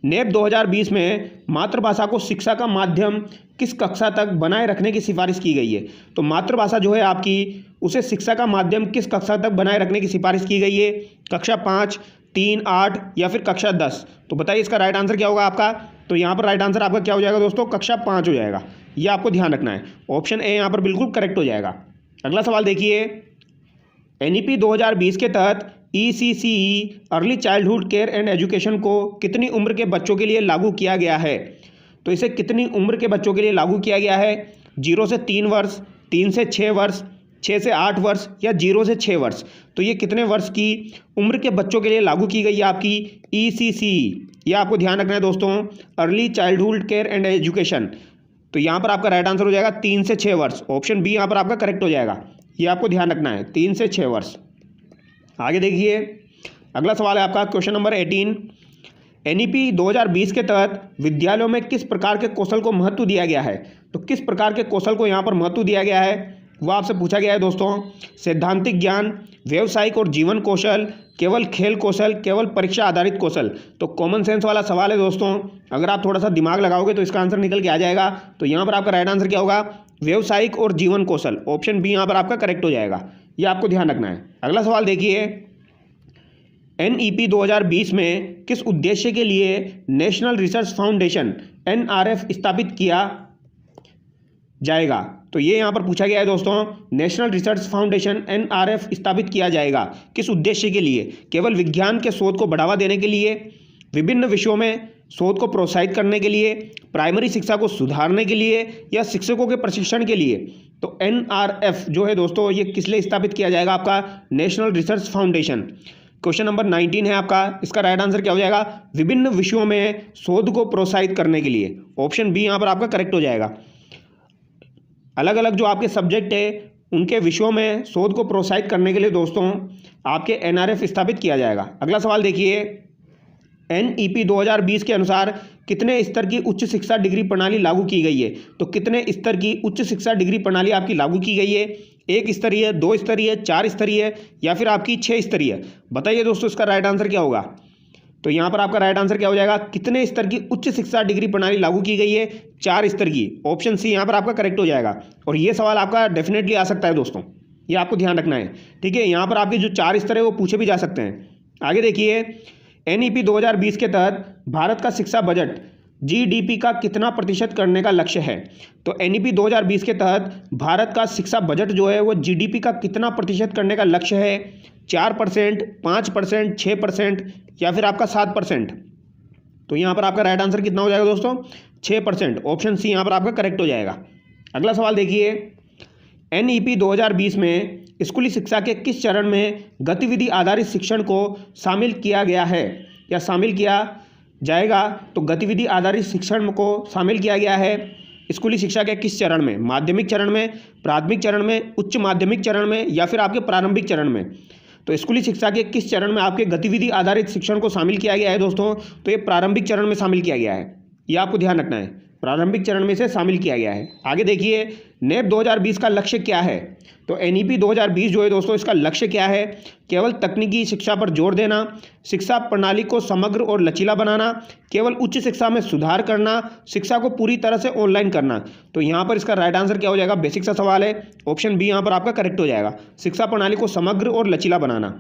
NEP 2020 में मातृभाषा को शिक्षा का माध्यम किस कक्षा तक बनाए रखने की सिफारिश की गई है? तो मातृभाषा जो है आपकी, उसे शिक्षा का माध्यम किस कक्षा तक बनाए रखने की सिफारिश की गई है? कक्षा 5, 3, 8 या फिर कक्षा 10? तो बताइए इसका राइट आंसर क्या होगा आपका? तो यहाँ पर राइट आंसर आपका क्या हो जाएगा दोस्तों? कक्षा 5 हो जाएगा। ये आपको ध्यान रखना है। ऑप्शन ए यहाँ पर बिल्कुल करेक्ट हो जाएगा। अगला सवाल देखिए, NEP 2020 के तहत ECCE early childhood care and education को कितनी उम्र के बच्चों के लिए लागू किया गया है? तो इसे कितनी उम्र के बच्चों के लिए लागू किया गया है? 0 से 3 वर्ष, 3 से 6 वर्ष, 6 से 8 वर्ष या 0 से 6 वर्ष? तो ये कितने वर्ष की उम्र के बच्चों के लिए लागू की गई है आपकी ECCE? ये आपको ध्यान रखना है दोस्तों, early childhood care and education. तो यहाँ पर आपका राइट आंसर हो जाएगा 3 से 6 वर्ष। ऑप्शन बी यहाँ पर आपका करेक्ट हो जाएगा। ये आपको ध्यान रखना है, 3 से 6 वर्ष। आगे देखिए, अगला सवाल है आपका क्वेश्चन नंबर 18, NEP 2020 के तहत विद्यालयों में किस प्रकार के कौशल को महत्व दिया गया है? तो किस प्रकार के कौशल को यहाँ पर महत्व दिया गया है, वो आपसे पूछा गया है दोस्तों। सैद्धांतिक ज्ञान, व्यावसायिक और जीवन कौशल, केवल खेल कौशल, केवल परीक्षा आधारित कौशल? तो कॉमन सेंस वाला सवाल है दोस्तों, अगर आप थोड़ा सा दिमाग लगाओगे तो इसका आंसर निकल के आ जाएगा। तो यहाँ पर आपका राइट आंसर क्या होगा? व्यावसायिक और जीवन कौशल। ऑप्शन बी यहाँ पर आपका करेक्ट हो जाएगा। ये आपको ध्यान रखना है। अगला सवाल देखिए, NEP 2020 में किस उद्देश्य के लिए नेशनल रिसर्च फाउंडेशन NRF स्थापित किया जाएगा। तो ये यहाँ पर पूछा गया है दोस्तों, नेशनल रिसर्च फाउंडेशन NRF स्थापित किया जाएगा किस उद्देश्य के लिए? केवल विज्ञान के शोध को बढ़ावा देने के लिए, विभिन्न विषयों में शोध को प्रोत्साहित करने के लिए, प्राइमरी शिक्षा को सुधारने के लिए, या शिक्षकों के प्रशिक्षण के लिए? तो NRF जो है दोस्तों, ये किस लिए स्थापित किया जाएगा? आपका national research foundation. Question number 19 है आपका, इसका राइट आंसर क्या हो जाएगा? विभिन्न विषयों में शोध को प्रोत्साहित करने के लिए। ऑप्शन बी यहाँ पर आपका करेक्ट हो जाएगा। अलग अलग जो आपके सब्जेक्ट है उनके विषयों में शोध को प्रोत्साहित करने के लिए दोस्तों आपके NRF स्थापित किया जाएगा। अगला सवाल देखिए, NEP 2020 के अनुसार कितने स्तर की उच्च शिक्षा डिग्री प्रणाली लागू की गई है? तो कितने स्तर की उच्च शिक्षा डिग्री प्रणाली आपकी लागू की गई है? 1 स्तरीय, 2 स्तरीय, 4 स्तरीय, या फिर आपकी 6 स्तरीय? बताइए दोस्तों, इसका राइट आंसर क्या होगा? तो यहाँ पर आपका राइट आंसर क्या हो जाएगा? कितने स्तर की उच्च शिक्षा डिग्री प्रणाली लागू की गई है? 4 स्तर की। ऑप्शन सी यहाँ पर आपका करेक्ट हो जाएगा। और ये सवाल आपका डेफिनेटली आ सकता है दोस्तों, ये आपको ध्यान रखना है, ठीक है। यहाँ पर आपके जो 4 स्तर है वो पूछे भी जा सकते हैं। आगे देखिए, NEP 2020 के तहत भारत का शिक्षा बजट GDP का कितना प्रतिशत करने का लक्ष्य है? तो NEP 2020 के तहत भारत का शिक्षा बजट जो है वो GDP का कितना प्रतिशत करने का लक्ष्य है? 4%, 5%, 6%, या फिर आपका 7%? तो यहाँ पर आपका राइट आंसर कितना हो जाएगा दोस्तों? 6%। ऑप्शन सी यहाँ पर आपका करेक्ट हो जाएगा। अगला सवाल देखिए, NEP 2020 में स्कूली शिक्षा के किस चरण में गतिविधि आधारित शिक्षण को शामिल किया गया है या शामिल किया जाएगा? तो गतिविधि आधारित शिक्षण को शामिल किया गया है स्कूली शिक्षा के किस चरण में? माध्यमिक चरण में, प्राथमिक चरण में, उच्च माध्यमिक चरण में, या फिर आपके प्रारंभिक चरण में? तो स्कूली शिक्षा के किस चरण में आपके गतिविधि आधारित शिक्षण को शामिल किया गया है दोस्तों? तो ये प्रारंभिक चरण में शामिल किया गया है, ये आपको ध्यान रखना है, प्रारंभिक चरण में से शामिल किया गया है। आगे देखिए, NEP 2020 का लक्ष्य क्या है? तो NEP 2020 जो है दोस्तों, इसका लक्ष्य क्या है? केवल तकनीकी शिक्षा पर जोर देना, शिक्षा प्रणाली को समग्र और लचीला बनाना, केवल उच्च शिक्षा में सुधार करना, शिक्षा को पूरी तरह से ऑनलाइन करना। तो यहाँ पर इसका राइट आंसर क्या हो जाएगा? बेसिक सा सवाल है, ऑप्शन बी यहाँ पर आपका करेक्ट हो जाएगा। शिक्षा प्रणाली को समग्र और लचीला बनाना,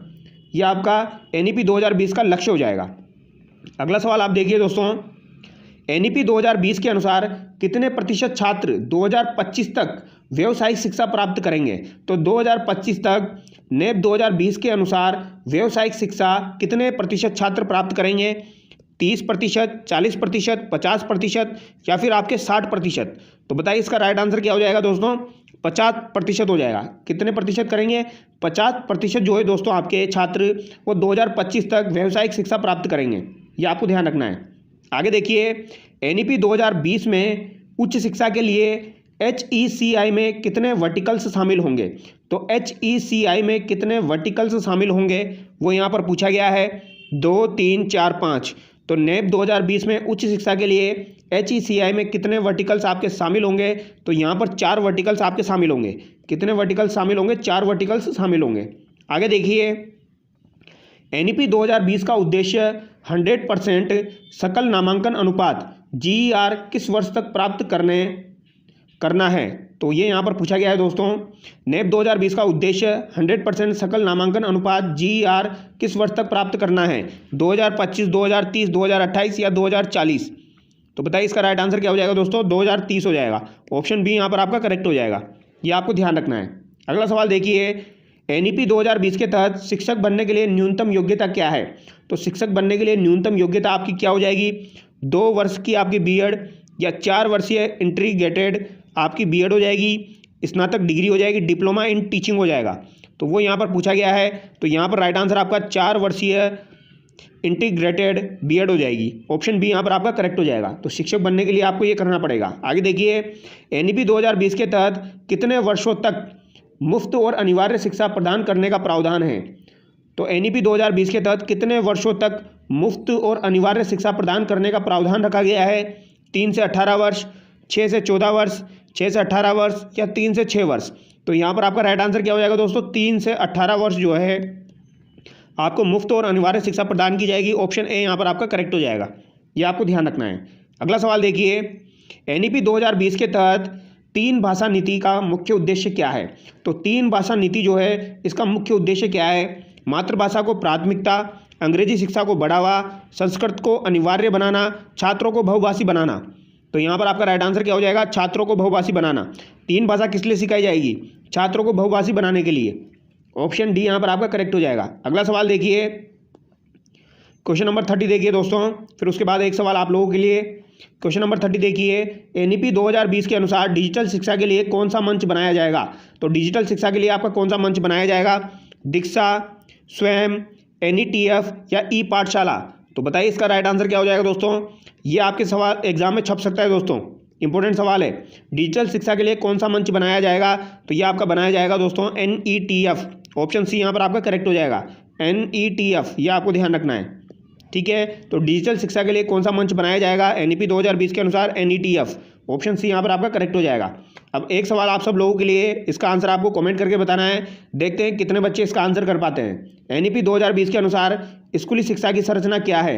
यह आपका NEP 2020 का लक्ष्य हो जाएगा। अगला सवाल आप देखिए दोस्तों, NEP 2020 के अनुसार कितने प्रतिशत छात्र 2025 तक व्यावसायिक शिक्षा प्राप्त करेंगे? तो 2025 तक NEP 2020 के अनुसार व्यावसायिक शिक्षा कितने प्रतिशत छात्र प्राप्त करेंगे? 30%, 40%, 50%, या फिर आपके 60%? तो बताइए इसका राइट आंसर क्या हो जाएगा दोस्तों? 50% हो जाएगा। कितने प्रतिशत करेंगे? 50% जो है दोस्तों आपके छात्र वो 2025 तक व्यावसायिक शिक्षा प्राप्त करेंगे, ये आपको ध्यान रखना है। आगे देखिए, NEP 2020 में उच्च शिक्षा के लिए HECI में कितने वर्टिकल्स शामिल होंगे? तो HECI में कितने वर्टिकल्स शामिल होंगे वो यहाँ पर पूछा गया है। 2, 3, 4, 5। तो NEP 2020 में उच्च शिक्षा के लिए HECI में कितने वर्टिकल्स आपके शामिल होंगे? तो यहाँ पर 4 वर्टिकल्स आपके शामिल होंगे। कितने वर्टिकल्स शामिल होंगे? 4 वर्टिकल्स शामिल होंगे। आगे देखिए, NEP 2020 का उद्देश्य 100% सकल नामांकन अनुपात GER किस वर्ष तक प्राप्त करना है? तो ये यहाँ पर पूछा गया है दोस्तों, NEP 2020 का उद्देश्य 100% सकल नामांकन अनुपात GER किस वर्ष तक प्राप्त करना है? 2025, 2030, 2028 या 2040? तो बताइए इसका राइट आंसर क्या हो जाएगा दोस्तों? 2030 हो जाएगा। ऑप्शन बी यहाँ पर आपका करेक्ट हो जाएगा, ये आपको ध्यान रखना है। अगला सवाल देखिए, NEP 2020 के तहत शिक्षक बनने के लिए न्यूनतम योग्यता क्या है? तो शिक्षक बनने के लिए न्यूनतम योग्यता आपकी क्या हो जाएगी? 2 वर्ष की आपकी BEd या 4 वर्षीय इंटीग्रेटेड आपकी BEd हो जाएगी, स्नातक डिग्री हो जाएगी, डिप्लोमा इन टीचिंग हो जाएगा। तो वो यहाँ पर पूछा गया है। तो यहाँ पर राइट आंसर आपका 4 वर्षीय इंटीग्रेटेड BEd हो जाएगी। ऑप्शन बी यहाँ पर आपका करेक्ट हो जाएगा। तो शिक्षक बनने के लिए आपको ये करना पड़ेगा। आगे देखिए, NEP 2020 के तहत कितने वर्षों तक मुफ्त और अनिवार्य शिक्षा प्रदान करने का प्रावधान है? तो NEP 2020 के तहत कितने वर्षों तक मुफ्त और अनिवार्य शिक्षा प्रदान करने का प्रावधान रखा गया है? 3 से 18 वर्ष, 6 से 14 वर्ष, 6 से 18 वर्ष, या 3 से 6 वर्ष? तो यहाँ पर आपका राइट आंसर क्या हो जाएगा दोस्तों? 3 से 18 वर्ष जो है आपको मुफ्त और अनिवार्य शिक्षा प्रदान की जाएगी। ऑप्शन ए यहाँ पर आपका करेक्ट हो जाएगा, ये आपको ध्यान रखना है। अगला सवाल देखिए, NEP 2020 के तहत 3 भाषा नीति का मुख्य उद्देश्य क्या है? तो 3 भाषा नीति जो है इसका मुख्य उद्देश्य क्या है? मातृभाषा को प्राथमिकता, अंग्रेजी शिक्षा को बढ़ावा, संस्कृत को अनिवार्य बनाना, छात्रों को बहुभाषी बनाना। तो यहाँ पर आपका राइट आंसर क्या हो जाएगा, छात्रों को बहुभाषी बनाना। 3 भाषा किस लिए सिखाई जाएगी, छात्रों को बहुभाषी बनाने के लिए। ऑप्शन डी यहाँ पर आपका करेक्ट हो जाएगा। अगला सवाल देखिए, क्वेश्चन नंबर 30 देखिए दोस्तों, फिर उसके बाद एक सवाल आप लोगों के लिए। क्वेश्चन नंबर 30 देखिए, एनईपी 2020 के अनुसार डिजिटल शिक्षा के लिए कौन सा मंच बनाया जाएगा। तो डिजिटल शिक्षा के लिए आपका कौन सा मंच बनाया जाएगा, दीक्षा, स्वयं, एनईटीएफ या ई पाठशाला। तो बताइए इसका राइट आंसर क्या हो जाएगा दोस्तों। ये आपके सवाल एग्जाम में छप सकता है दोस्तों, इंपॉर्टेंट सवाल है। डिजिटल शिक्षा के लिए कौन सा मंच बनाया जाएगा, तो ये आपका बनाया जाएगा दोस्तों एनईटीएफ। ऑप्शन सी यहाँ पर आपका करेक्ट हो जाएगा, एनईटीएफ, ये आपको ध्यान रखना है, ठीक है। तो डिजिटल शिक्षा के लिए कौन सा मंच बनाया जाएगा, एनईपी 2020 के अनुसार एनईटीएफ। ऑप्शन सी यहाँ पर आपका करेक्ट हो जाएगा। अब एक सवाल आप सब लोगों के लिए, इसका आंसर आपको कमेंट करके बताना है। देखते हैं कितने बच्चे इसका आंसर कर पाते हैं। एनईपी 2020 के अनुसार स्कूली शिक्षा की संरचना क्या है।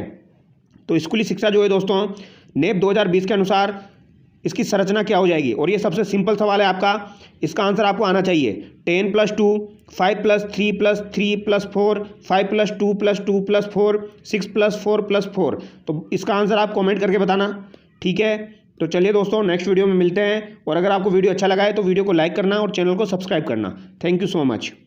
तो स्कूली शिक्षा जो है दोस्तों, नेप 2020 के अनुसार इसकी संरचना क्या हो जाएगी। और ये सबसे सिंपल सवाल है आपका, इसका आंसर आपको आना चाहिए 10 + 2, 5 + 3 + 3 + 4, 5 + 2 + 2 + 4, 6 + 4 + 4। तो इसका आंसर आप कमेंट करके बताना, ठीक है। तो चलिए दोस्तों, नेक्स्ट वीडियो में मिलते हैं। और अगर आपको वीडियो अच्छा लगा है तो वीडियो को लाइक करना और चैनल को सब्सक्राइब करना। Thank you so much.